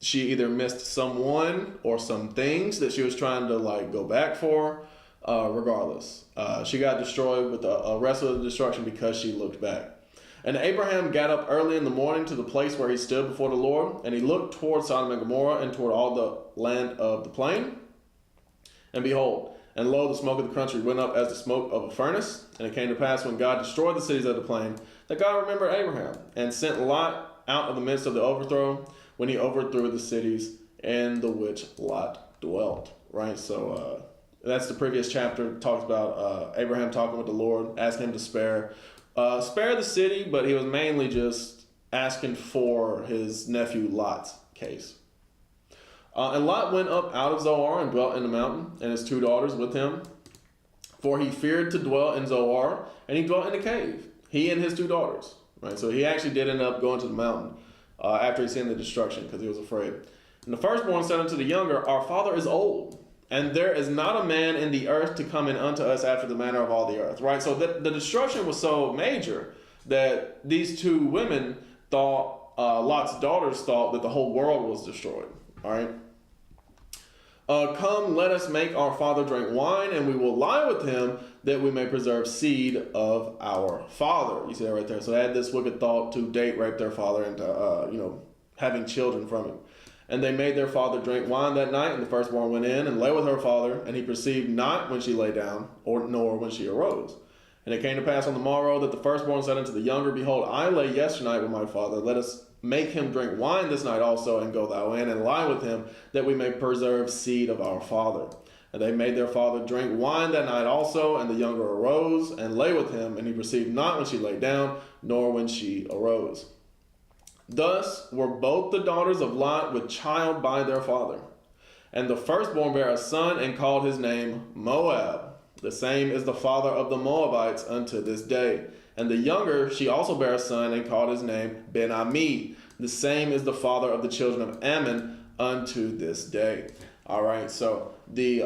she either missed someone or some things that she was trying to like go back for. Regardless, she got destroyed with the rest of the destruction because she looked back. And Abraham got up early in the morning to the place where he stood before the Lord, and he looked toward Sodom and Gomorrah and toward all the land of the plain. And behold, and lo, the smoke of the country went up as the smoke of a furnace. And it came to pass when God destroyed the cities of the plain, that God remembered Abraham, and sent Lot out of the midst of the overthrow, when he overthrew the cities in the which Lot dwelt. Right? So that's the previous chapter. Talks about Abraham talking with the Lord, asking him to spare the city, but he was mainly just asking for his nephew Lot's case. And Lot went up out of Zoar and dwelt in the mountain, and his two daughters with him. For he feared to dwell in Zoar, and he dwelt in a cave, he and his two daughters. Right, so he actually did end up going to the mountain after he seen the destruction, because he was afraid. And the firstborn said unto the younger, our father is old, and there is not a man in the earth to come in unto us after the manner of all the earth. Right, so the destruction was so major that these two women thought, Lot's daughters thought that the whole world was destroyed. All right. Come, let us make our father drink wine, and we will lie with him, that we may preserve seed of our father. You see that right there. So they had this wicked thought to date rape their father into, having children from him. And they made their father drink wine that night, and the firstborn went in and lay with her father, and he perceived not when she lay down, nor when she arose. And it came to pass on the morrow that the firstborn said unto the younger, behold, I lay yesternight with my father. Let us make him drink wine this night also, and go thou in and lie with him, that we may preserve seed of our father. And they made their father drink wine that night also, and the younger arose and lay with him, and he perceived not when she lay down, nor when she arose. Thus were both the daughters of Lot with child by their father. And the firstborn bare a son, and called his name Moab. The same is the father of the Moabites unto this day. And the younger, she also bare a son, and called his name Ben-Ami. The same is the father of the children of Ammon unto this day. All right, so the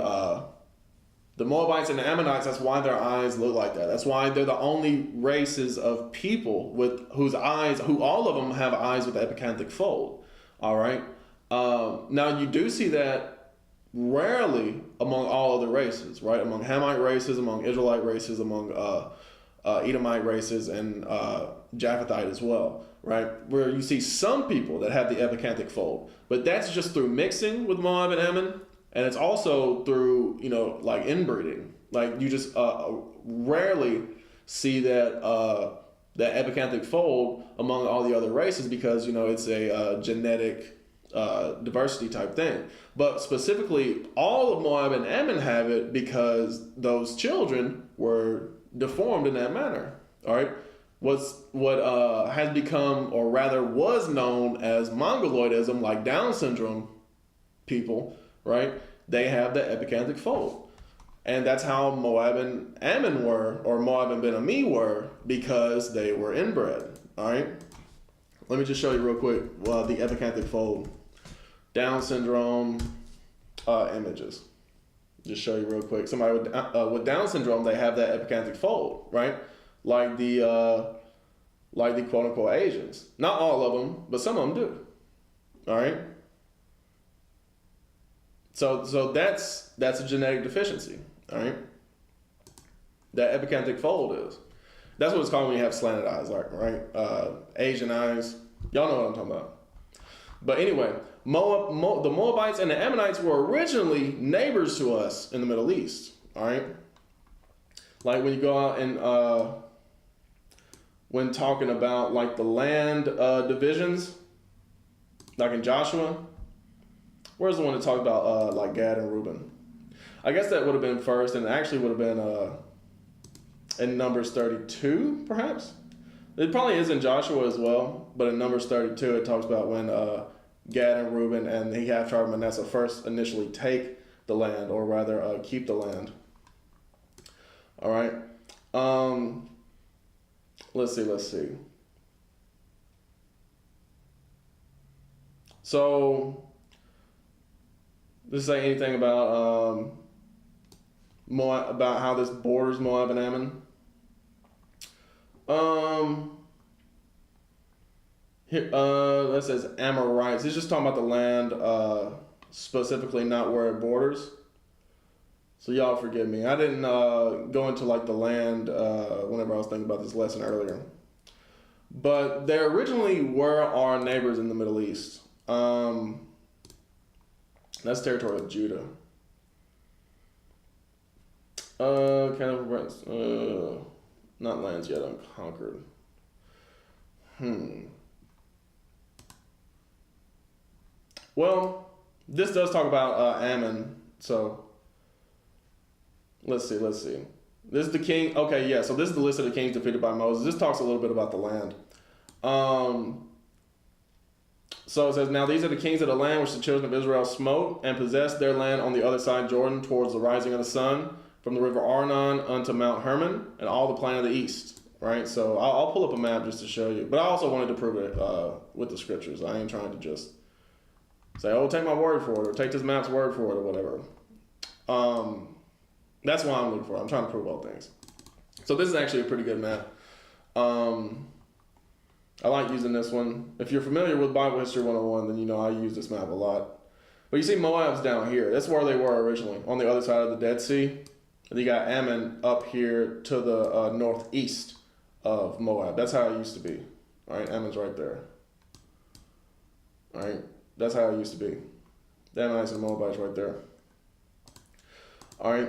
Moabites and the Ammonites, that's why their eyes look like that. That's why they're the only races of people who all of them have eyes with epicanthic fold. All right. Now you do see that rarely among all other races, right? Among Hamite races, among Israelite races, among Edomite races, and Japhethite as well, right? Where you see some people that have the epicanthic fold, but that's just through mixing with Moab and Ammon, and it's also through like inbreeding. Like you just rarely see that that epicanthic fold among all the other races, because it's a genetic diversity type thing. But specifically, all of Moab and Ammon have it because those children were deformed in that manner. All right, what has become, or rather was known as Mongoloidism, like Down syndrome people, right? They have the epicanthic fold, and that's how Moab and Ammon were, or Moab and Ben-Ami were, because they were inbred. All right, Let me just show you real quick the epicanthic fold. Down syndrome images. Just show you real quick. Somebody with Down syndrome, they have that epicanthic fold, right? Like the quote unquote Asians. Not all of them, but some of them do. All right. So that's a genetic deficiency. All right. That epicanthic fold is. That's what it's called when you have slanted eyes, like, right? Asian eyes. Y'all know what I'm talking about. But anyway, the Moabites and the Ammonites were originally neighbors to us in the Middle East. All right. Like when you go out and when talking about like the land divisions, like in Joshua, where's the one that talked about like Gad and Reuben? I guess that would have been first, and it actually would have been in Numbers 32, perhaps. It probably is in Joshua as well, but in Numbers 32, it talks about when Gad and Reuben and the half tribe of Manasseh first initially take the land, or rather keep the land. All right. Let's see. So, does it say anything about Moab, about how this borders Moab and Ammon? Here, that says Amorites. It's just talking about the land, specifically, not where it borders. So y'all forgive me. I didn't go into like the land whenever I was thinking about this lesson earlier. But they originally were our neighbors in the Middle East. That's territory of Judah. Not lands yet unconquered. Well, this does talk about Ammon, so let's see. This is the king. Okay, yeah. So this is the list of the kings defeated by Moses. This talks a little bit about the land. So it says, now these are the kings of the land which the children of Israel smote and possessed their land on the other side of Jordan towards the rising of the sun, from the river Arnon unto Mount Hermon, and all the plain of the east. Right. So I'll pull up a map just to show you. But I also wanted to prove it with the scriptures. I ain't trying to just say, oh, take my word for it, or take this map's word for it, or whatever. That's what I'm looking for. I'm trying to prove all things. So this is actually a pretty good map. I like using this one. If you're familiar with Bible History 101, then you know I use this map a lot. But you see Moab's down here. That's where they were originally, on the other side of the Dead Sea. And you got Ammon up here to the northeast of Moab. That's how it used to be. All right, Ammon's right there. All right, that's how it used to be. The Ammonites and Moabites right there. All right.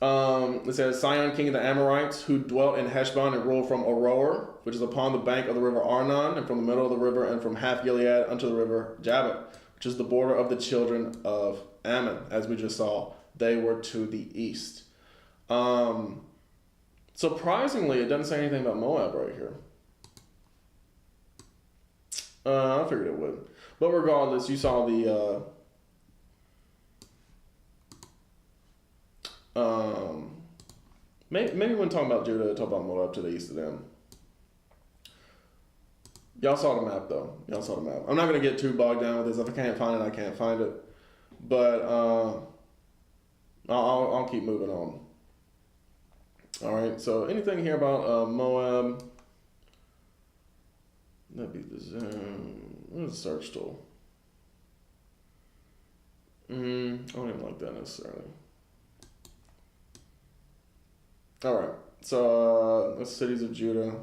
It says, Sihon, king of the Amorites, who dwelt in Heshbon and ruled from Aroer, which is upon the bank of the river Arnon, and from the middle of the river, and from half Gilead unto the river Jabbok, which is the border of the children of Ammon. As we just saw, they were to the east. Surprisingly, it doesn't say anything about Moab right here. I figured it would. But regardless, you saw the maybe when talking about Judah, talk about Moab to the east of them. Y'all saw the map though. Y'all saw the map. I'm not gonna get too bogged down with this. If I can't find it, I can't find it. But I'll keep moving on. All right. So anything here about Moab? That'd be the what's the search tool? I don't even like that necessarily. All right, so the cities of Judah.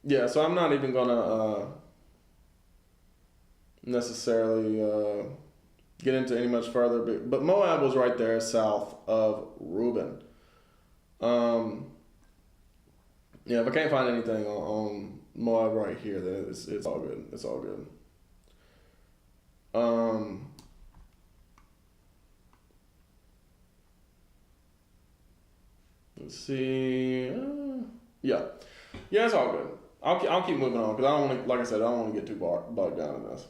Yeah, so I'm not even gonna necessarily get into any much further, but Moab was right there south of Reuben. Yeah, if I can't find anything on Moab right here, then it's all good. It's all good. Let's see. Yeah, it's all good. I'll keep moving on because I don't want to, like I said, I don't want to get too bogged down in this.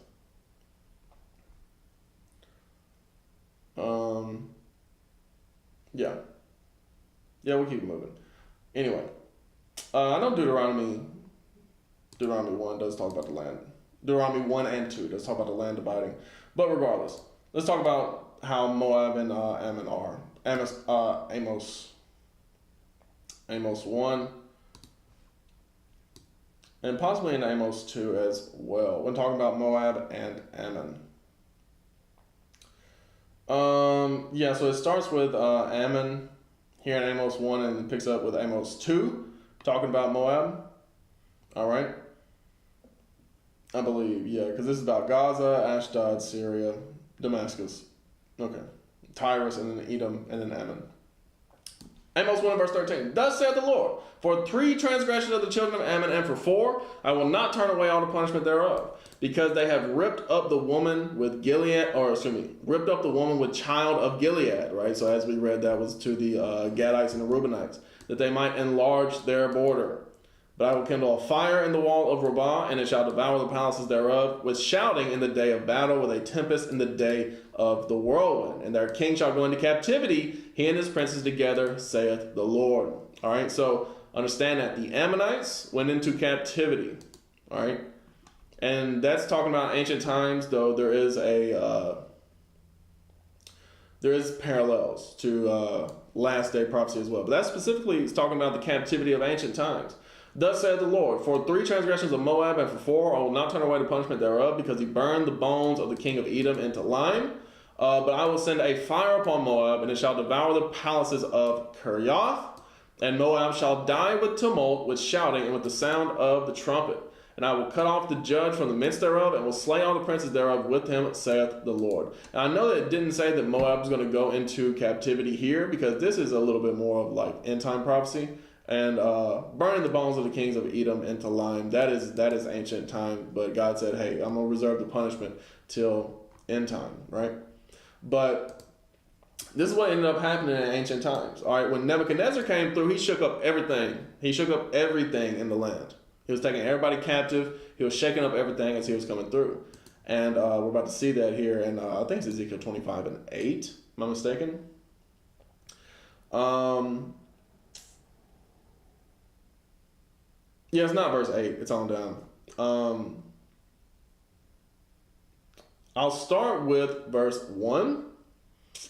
Yeah, we'll keep moving. Anyway, I know Deuteronomy Deuteronomy 1 does talk about the land. Deuteronomy 1 and 2 does talk about the land dividing. But regardless, let's talk about how Moab and Ammon are. Amos 1, and possibly in Amos 2 as well, when talking about Moab and Ammon. So it starts with Ammon here in Amos 1 and picks up with Amos 2, talking about Moab. All right. I believe, because this is about Gaza, Ashdod, Syria, Damascus. Okay. Tyrus, and then Edom, and then Ammon. Amos 1 verse 13. Thus saith the Lord, for 3 transgressions of the children of Ammon, and for 4, I will not turn away all the punishment thereof, because they have ripped up the woman with ripped up the woman with child of Gilead, right? So as we read, that was to the Gadites and the Reubenites, that they might enlarge their border. But I will kindle a fire in the wall of Rabbah, and it shall devour the palaces thereof, with shouting in the day of battle, with a tempest in the day of the whirlwind. And their king shall go into captivity, he and his princes together, saith the Lord. All right, so understand that the Ammonites went into captivity. All right, and that's talking about ancient times, though there is parallels to last day prophecy as well. But that specifically is talking about the captivity of ancient times. Thus saith the Lord, for 3 transgressions of Moab, and for 4, I will not turn away the punishment thereof, because he burned the bones of the king of Edom into lime. But I will send a fire upon Moab, and it shall devour the palaces of Kerioth, and Moab shall die with tumult, with shouting, and with the sound of the trumpet. And I will cut off the judge from the midst thereof, and will slay all the princes thereof with him, saith the Lord. And I know that it didn't say that Moab was going to go into captivity here, because this is a little bit more of like end time prophecy. And burning the bones of the kings of Edom into lime, that is ancient time. But God said, hey, I'm going to reserve the punishment till end time, right? But this is what ended up happening in ancient times. All right, when Nebuchadnezzar came through, he shook up everything. He shook up everything in the land. He was taking everybody captive. He was shaking up everything as he was coming through. And we're about to see that here in, I think it's Ezekiel 25 and 8, am I mistaken? Yeah, it's not verse 8. It's on down. I'll start with verse 1. It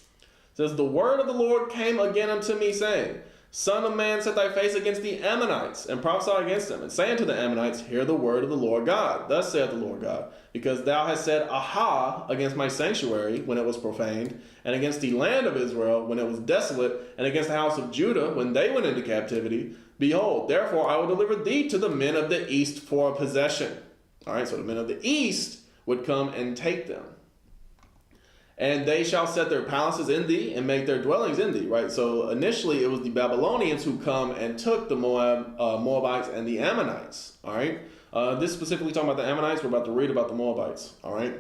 says, the word of the Lord came again unto me, saying, Son of man, set thy face against the Ammonites, and prophesy against them, and say unto the Ammonites, Hear the word of the Lord God. Thus saith the Lord God, because thou hast said, Aha, against my sanctuary, when it was profaned, and against the land of Israel, when it was desolate, and against the house of Judah, when they went into captivity. Behold, therefore I will deliver thee to the men of the east for a possession. All right, so the men of the east would come and take them. And they shall set their palaces in thee and make their dwellings in thee, right? So initially it was the Babylonians who come and took the Moabites and the Ammonites, all right? This specifically talking about the Ammonites. We're about to read about the Moabites, all right?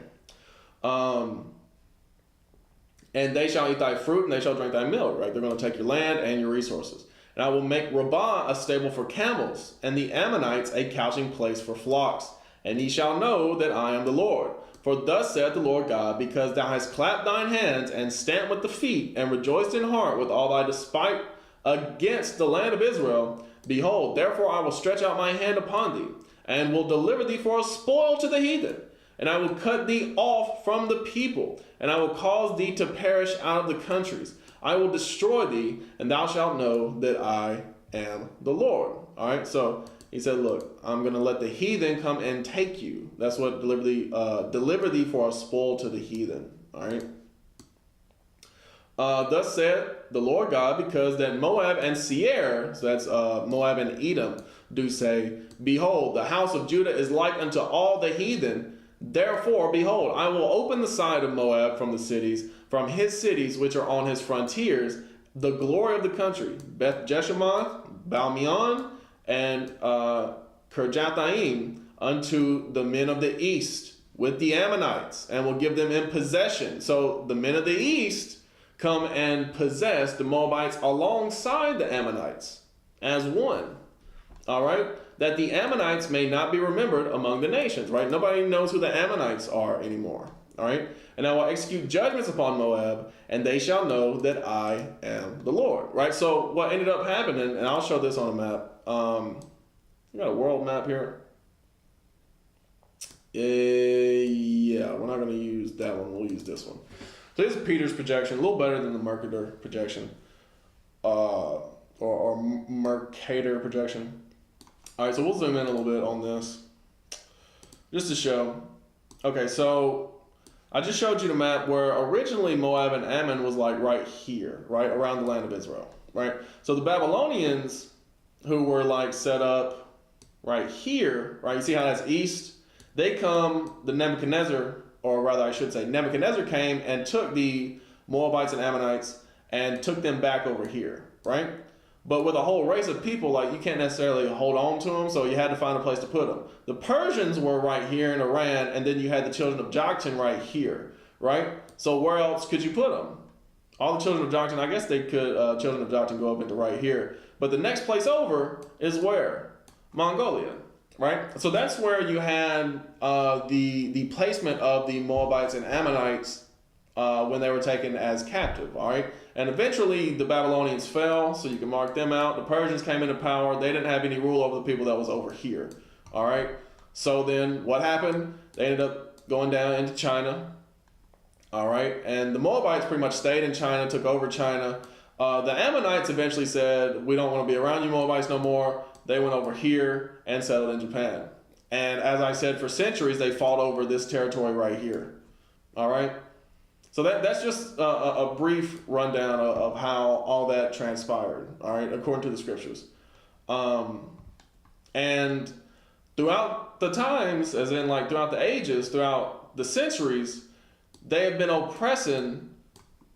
And they shall eat thy fruit and they shall drink thy milk, right? They're going to take your land and your resources. And I will make Rabbah a stable for camels, and the Ammonites a couching place for flocks. And ye shall know that I am the Lord. For thus saith the Lord God, because thou hast clapped thine hands, and stamped with the feet, and rejoiced in heart with all thy despite against the land of Israel, behold, therefore I will stretch out my hand upon thee, and will deliver thee for a spoil to the heathen. And I will cut thee off from the people, and I will cause thee to perish out of the countries. I will destroy thee, and thou shalt know that I am the Lord. All right, so he said, look, I'm going to let the heathen come and take you. That's what deliver thee for a spoil to the heathen. All right. Thus said the Lord God, because that Moab and Seir, so that's Moab and Edom, do say, Behold, the house of Judah is like unto all the heathen. Therefore, behold, I will open the side of Moab from his cities which are on his frontiers, the glory of the country, Beth Jeshimoth, Balmeon, and Kirjathaim, unto the men of the east with the Ammonites, and will give them in possession. So the men of the east come and possess the Moabites alongside the Ammonites as one. All right? That the Ammonites may not be remembered among the nations, right? Nobody knows who the Ammonites are anymore, all right? And I will execute judgments upon Moab, and they shall know that I am the Lord, right? So what ended up happening, and I'll show this on a map. You got a world map here? Yeah, we're not going to use that one. We'll use this one. So this is Peter's projection, a little better than the Mercator projection, or Mercator projection. All right, so we'll zoom in a little bit on this, just to show. Okay, so I just showed you the map where originally Moab and Ammon was like right here, right around the land of Israel, right? So the Babylonians, who were like set up right here, right? You see how that's east? They come, the Nebuchadnezzar, or rather I should say Nebuchadnezzar came and took the Moabites and Ammonites and took them back over here, right? But with a whole race of people, like you can't necessarily hold on to them, so you had to find a place to put them. The Persians were right here in Iran, and then you had the children of Joktan right here, right? So where else could you put them? All the children of Joktan, I guess they could, children of Joktan go up into right here. But the next place over is where? Mongolia, right? So that's where you had the placement of the Moabites and Ammonites when they were taken as captive, all right? And eventually the Babylonians fell, so you can mark them out. The Persians came into power. They didn't have any rule over the people that was over here, all right? So then what happened? They ended up going down into China, all right? And the Moabites pretty much stayed in China, took over China. The Ammonites eventually said, we don't want to be around you Moabites no more. They went over here and settled in Japan. And as I said, for centuries, they fought over this territory right here, all right? So that's just a brief rundown of how all that transpired, all right, according to the scriptures. And throughout the times, as in like throughout the ages, throughout the centuries, they have been oppressing,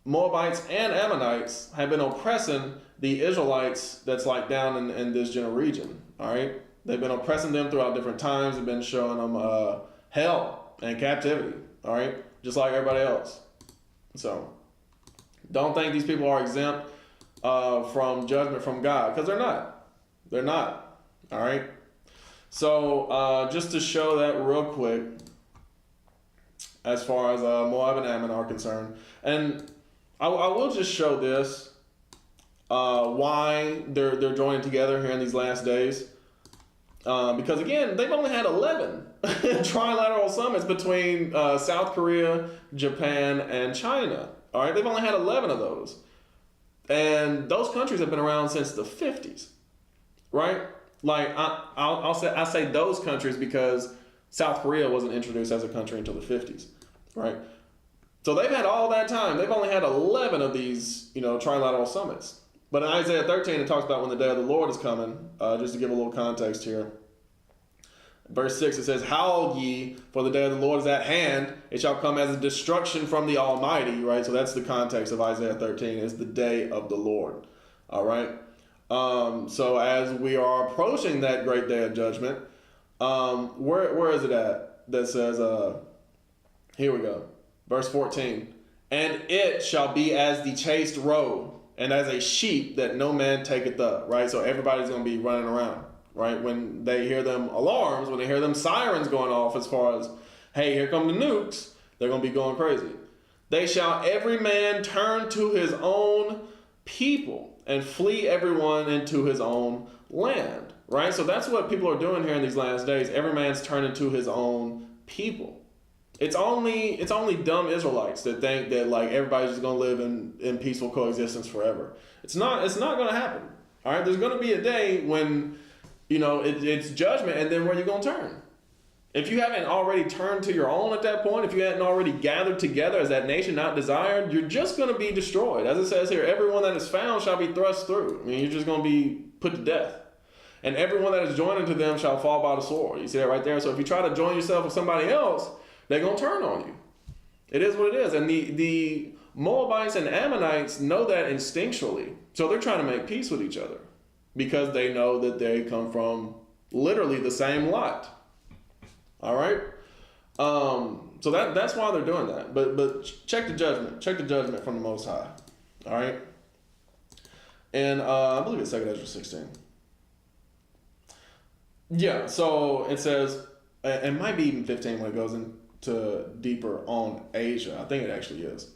Moabites and Ammonites have been oppressing the Israelites that's like down in this general region, all right? They've been oppressing them throughout different times. They've been showing them hell and captivity, all right? Just like everybody else. So don't think these people are exempt from judgment from God, because they're not. They're not. All right. So just to show that real quick, as far as Moab and Ammon are concerned, and I will just show this why they're joining together here in these last days. Because again, they've only had 11 trilateral summits between South Korea, Japan, and China. All right, they've only had 11 of those, and those countries have been around since the 50s, right? Like I say those countries because South Korea wasn't introduced as a country until the 50s, right? So they've had all that time. They've only had 11 of these, trilateral summits. But in Isaiah 13, it talks about when the day of the Lord is coming. Just to give a little context here. Verse 6, it says, Howl ye, for the day of the Lord is at hand. It shall come as a destruction from the Almighty, right? So that's the context of Isaiah 13, is the day of the Lord, all right? So as we are approaching that great day of judgment, where is it at? That says, here we go. Verse 14, and it shall be as the chased roe, and as a sheep that no man taketh up, right? So everybody's going to be running around, right? When they hear them alarms, when they hear them sirens going off as far as, hey, here come the nukes, they're going to be going crazy. They shall every man turn to his own people and flee everyone into his own land, right? So that's what people are doing here in these last days. Every man's turning to his own people. It's only dumb Israelites that think that like everybody's just gonna live in peaceful coexistence forever. It's not gonna happen. All right, there's gonna be a day when it's judgment, and then where you gonna turn? If you haven't already turned to your own at that point, if you hadn't already gathered together as that nation not desired, you're just gonna be destroyed. As it says here, everyone that is found shall be thrust through. I mean, you're just gonna be put to death. And everyone that is joined unto them shall fall by the sword. You see that right there? So if you try to join yourself with somebody else, they're going to turn on you. It is what it is. And the Moabites and Ammonites know that instinctually. So they're trying to make peace with each other because they know that they come from literally the same lot. All right? So that's why they're doing that. But check the judgment. Check the judgment from the Most High. All right? And I believe it's 2 Ezra 16. Yeah, so it says, it might be even 15 when it goes into deeper on Asia. I think it actually is.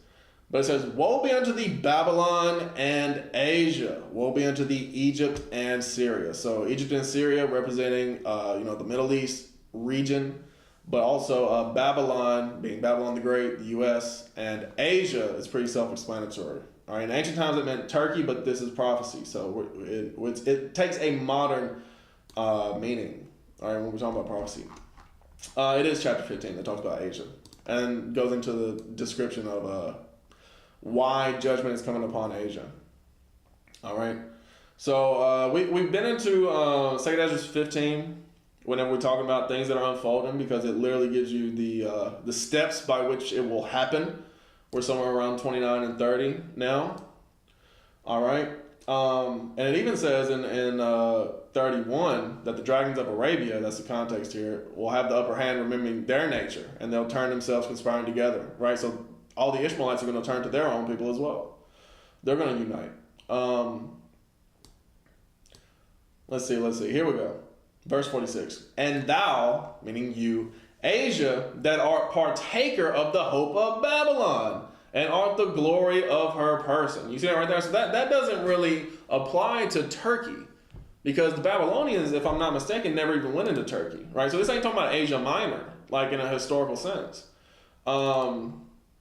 But it says, woe be unto thee, Babylon and Asia. Woe be unto thee, Egypt and Syria. So Egypt and Syria representing, the Middle East region. But also Babylon, being Babylon the Great, the U.S., and Asia is pretty self-explanatory. All right, in ancient times it meant Turkey, but this is prophecy, so it takes a modern meaning. All right, when we're talking about prophecy, it is chapter 15 that talks about Asia and goes into the description of why judgment is coming upon Asia. All right, so we've been into 2 Ezra 15 whenever we're talking about things that are unfolding, because it literally gives you the steps by which it will happen. We're somewhere around 29 and 30 now. All right. And it even says in 31 that the dragons of Arabia, that's the context here, will have the upper hand, remembering their nature, and they'll turn themselves conspiring together. Right. So all the Ishmaelites are going to turn to their own people as well. They're going to unite. Let's see. Here we go. Verse 46. And thou, meaning you, Asia, that art partaker of the hope of Babylon, and art the glory of her person. You see that right there? So that doesn't really apply to Turkey, because the Babylonians, if I'm not mistaken, never even went into Turkey, right? So this ain't talking about Asia Minor, like in a historical sense. I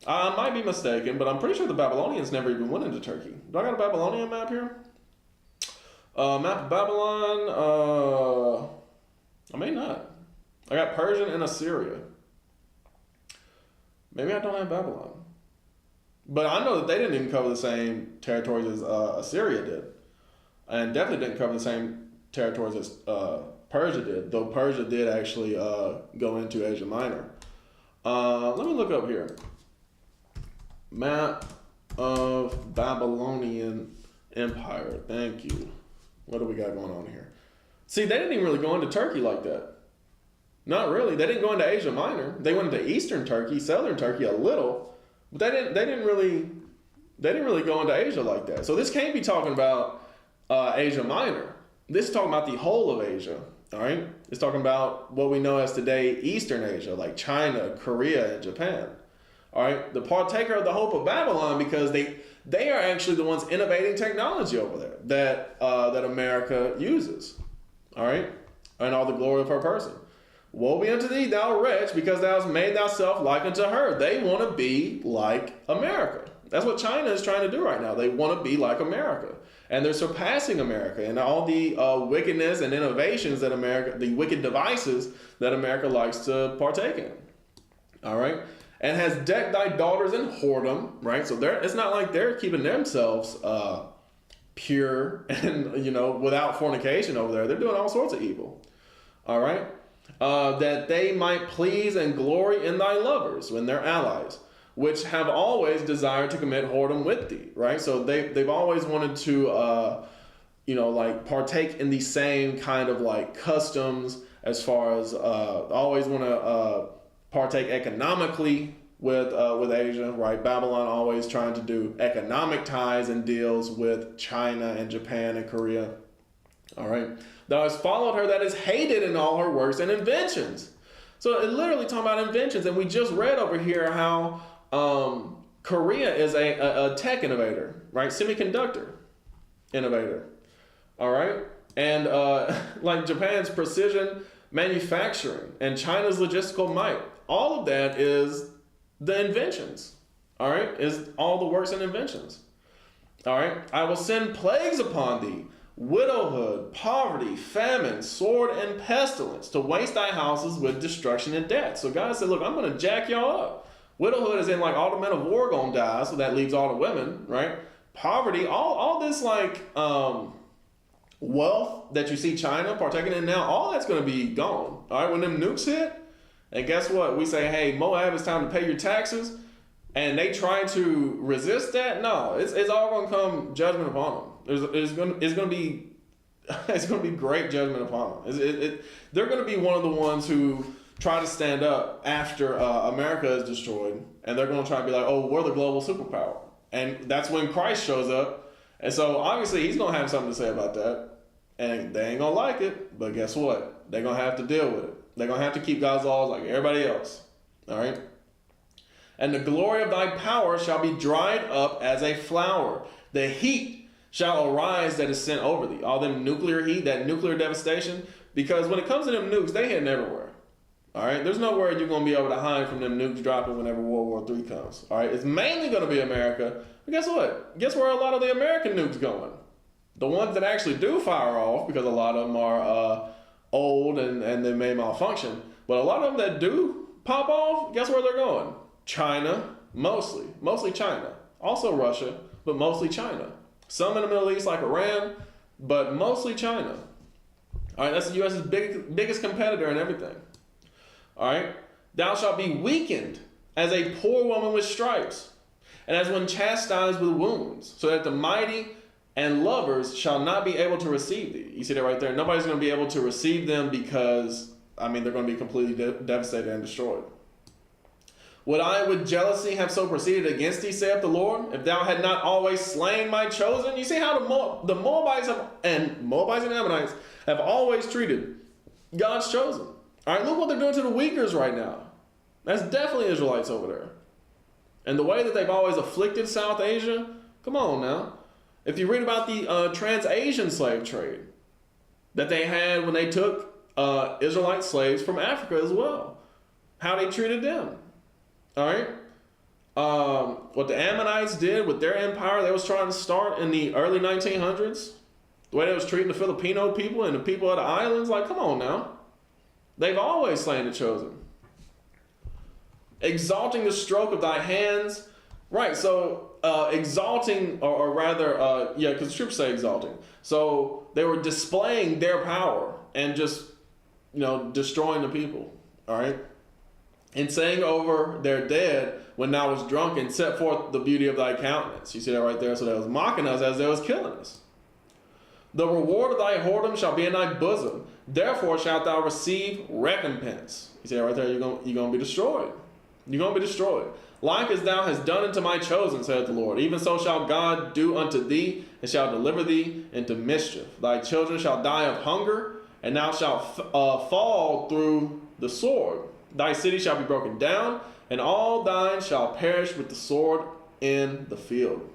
might be mistaken, but I'm pretty sure the Babylonians never even went into Turkey. Do I got a Babylonian map here? Map of Babylon. I may not. I got Persian and Assyria. Maybe I don't have Babylon. But I know that they didn't even cover the same territories as Assyria did. And definitely didn't cover the same territories as Persia did, though Persia did actually go into Asia Minor. Let me look up here. Map of Babylonian Empire. Thank you. What do we got going on here? See, they didn't even really go into Turkey like that. Not really. They didn't go into Asia Minor. They went into Eastern Turkey, Southern Turkey a little, but they didn't really go into Asia like that. So this can't be talking about Asia Minor. This is talking about the whole of Asia. All right, it's talking about what we know as today Eastern Asia, like China, Korea, and Japan. All right, the partaker of the hope of Babylon, because they are actually the ones innovating technology over there that America uses. All right, and all the glory of her person. Woe be unto thee, thou wretch, because thou hast made thyself like unto her. They want to be like America. That's what China is trying to do right now. They want to be like America. And they're surpassing America in all the wickedness and innovations that America, the wicked devices that America likes to partake in. All right? And has decked thy daughters in whoredom, right? So it's not like they're keeping themselves pure and, without fornication over there. They're doing all sorts of evil. All right? That they might please and glory in thy lovers when they're allies, which have always desired to commit whoredom with thee, right? So they've always wanted to, partake in the same kind of like customs, as far as always want to partake economically with Asia, right? Babylon always trying to do economic ties and deals with China and Japan and Korea. All right. Thou hast followed her that is hated in all her works and inventions. So it literally talking about inventions. And we just read over here how Korea is a tech innovator, right? Semiconductor innovator. All right. And like Japan's precision manufacturing and China's logistical might. All of that is the inventions. All right. Is all the works and inventions. All right. I will send plagues upon thee. Widowhood, poverty, famine, sword, and pestilence, to waste thy houses with destruction and death. So God said, look, I'm going to jack y'all up. Widowhood is in like all the men of war going to die, so that leaves all the women, right? Poverty, all this like wealth that you see China partaking in now, all that's going to be gone. All right, when them nukes hit, and guess what? We say, hey, Moab, it's time to pay your taxes. And they try to resist that. No, it's all going to come judgment upon them. It's going to be great judgment upon them. They're going to be one of the ones who try to stand up after America is destroyed, and they're going to try to be like, oh, we're the global superpower, and that's when Christ shows up, and so obviously he's going to have something to say about that, and they ain't going to like it, but guess what? They're going to have to deal with it. They're going to have to keep God's laws like everybody else. All right. And the glory of thy power shall be dried up as a flower. The heat shall arise that is sent over thee. All them nuclear heat, that nuclear devastation. Because when it comes to them nukes, they hitting everywhere. All right, there's nowhere you're going to be able to hide from them nukes dropping whenever World War III comes. All right, it's mainly going to be America. But guess what? Guess where a lot of the American nukes going? The ones that actually do fire off, because a lot of them are old and they may malfunction. But a lot of them that do pop off, guess where they're going? China, mostly China. Also Russia, but mostly China. Some in the Middle East like Iran, but mostly China. All right, that's the U.S.'s biggest competitor in everything. All right, thou shalt be weakened as a poor woman with stripes, and as one chastised with wounds, so that the mighty and lovers shall not be able to receive thee. You see that right there? Nobody's going to be able to receive them because, they're going to be completely devastated and destroyed. Would I with jealousy have so proceeded against thee, saith the Lord, if thou had not always slain my chosen? You see how the Moabites and Ammonites have always treated God's chosen. All right, look what they're doing to the Uyghurs right now. That's definitely Israelites over there. And the way that they've always afflicted South Asia, come on now. If you read about the Trans-Asian slave trade that they had when they took Israelite slaves from Africa as well, how they treated them. All right? What the Ammonites did with their empire they was trying to start in the early 1900s, the way they was treating the Filipino people and the people of the islands, like, come on now. They've always slain the chosen. Exalting the stroke of thy hands. Right, so exalting, or rather, because the scriptures say exalting. So they were displaying their power and just, destroying the people. All right? And saying over their dead when thou was drunk and set forth the beauty of thy countenance. You see that right there? So they was mocking us as they was killing us. The reward of thy whoredom shall be in thy bosom. Therefore shalt thou receive recompense. You see that right there? You're going to be destroyed. You're going to be destroyed. Like as thou hast done unto my chosen, saith the Lord, even so shall God do unto thee, and shall deliver thee into mischief. Thy children shall die of hunger, and thou shalt fall through the sword. Thy city shall be broken down, and all thine shall perish with the sword in the field.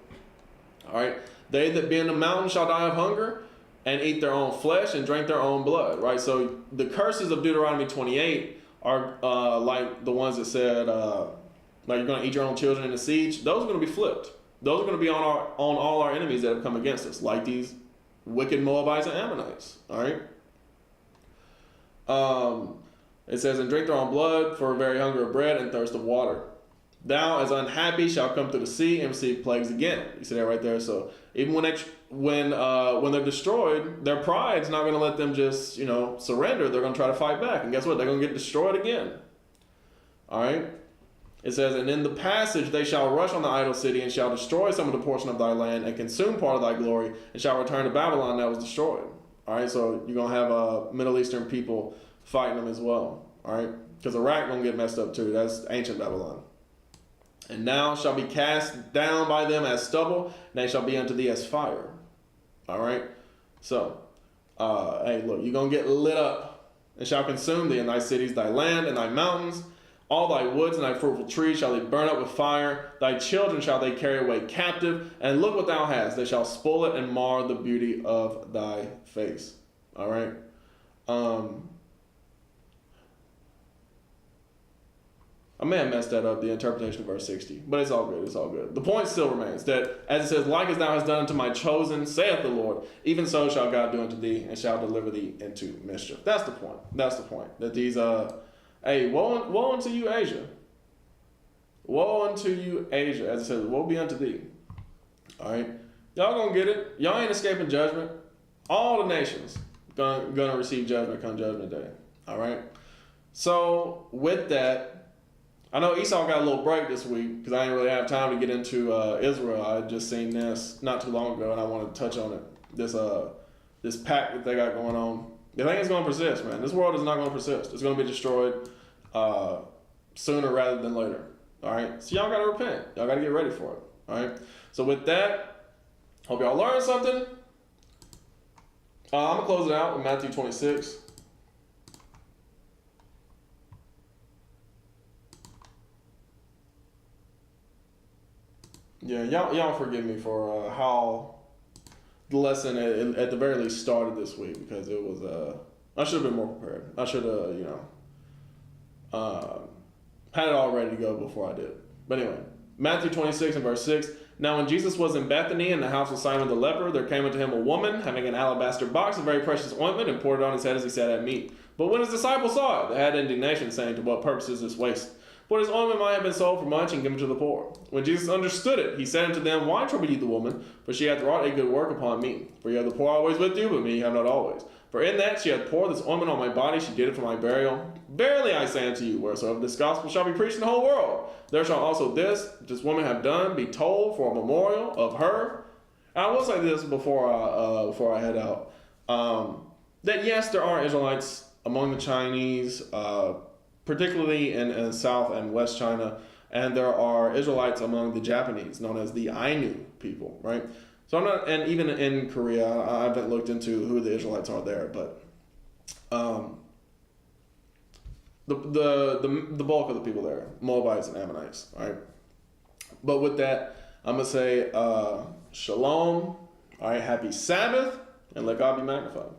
All right. They that be in the mountain shall die of hunger, and eat their own flesh and drink their own blood. Right. So the curses of Deuteronomy 28 are like the ones that said, like you're going to eat your own children in the siege. Those are going to be flipped. Those are going to be on all our enemies that have come against us, like these wicked Moabites and Ammonites. All right. It says, and drink their own blood for very hunger of bread and thirst of water. Thou, as unhappy, shall come through the sea and receive plagues again. You see that right there? So even when they're destroyed, their pride's not going to let them just, surrender. They're going to try to fight back. And guess what? They're going to get destroyed again. All right? It says, and in the passage they shall rush on the idol city and shall destroy some of the portion of thy land and consume part of thy glory and shall return to Babylon that was destroyed. All right? So you're going to have Middle Eastern people fighting them as well. All right? Because Iraq going to get messed up too. That's ancient Babylon. And now shall be cast down by them as stubble, and they shall be unto thee as fire. All right? So, hey, look, you're going to get lit up, and shall consume thee in thy cities, thy land, and thy mountains. All thy woods and thy fruitful trees shall they burn up with fire. Thy children shall they carry away captive. And look what thou hast. They shall spoil it and mar the beauty of thy face. All right? I may have messed that up, the interpretation of verse 60, but it's all good, it's all good. The point still remains that, as it says, like as thou hast done unto my chosen, saith the Lord, even so shall God do unto thee, and shall deliver thee into mischief. That's the point. That's the point. That these, hey, woe unto you, Asia. Woe unto you, Asia. As it says, woe be unto thee. All right? Y'all gonna get it. Y'all ain't escaping judgment. All the nations gonna receive judgment come judgment day. All right? So, with that, I know Esau got a little break this week because I didn't really have time to get into Israel. I had just seen this not too long ago, and I wanted to touch on it. This pact that they got going on. The thing is going to persist, man. This world is not going to persist. It's going to be destroyed sooner rather than later. All right? So y'all got to repent. Y'all got to get ready for it. All right? So with that, hope y'all learned something. I'm going to close it out with Matthew 26. Yeah, y'all forgive me for how the lesson at the very least started this week, because it was I should have been more prepared. I should have had it all ready to go before I did. But anyway, Matthew 26 and verse 6. Now when Jesus was in Bethany in the house of Simon the leper, there came unto him a woman having an alabaster box of very precious ointment, and poured it on his head as he sat at meat. But when his disciples saw it, they had indignation, saying, to what purpose is this waste? For his ointment might have been sold for much and given to the poor. When Jesus understood it, he said unto them, Why trouble ye the woman? For she hath wrought a good work upon me. For you have the poor always with you, but me you have not always. For in that she hath poured this ointment on my body, she did it for my burial. Verily I say unto you, wheresoever this gospel shall be preached in the whole world, there shall also this woman have done be told for a memorial of her. And I will say this before I head out, that yes, there are Israelites among the Chinese, particularly in South and West China, and there are Israelites among the Japanese, known as the Ainu people, right? So I'm not, and even in Korea, I haven't looked into who the Israelites are there, but the bulk of the people there, Moabites and Ammonites, right? But with that, I'm gonna say shalom, all right, happy Sabbath, and let God be magnified.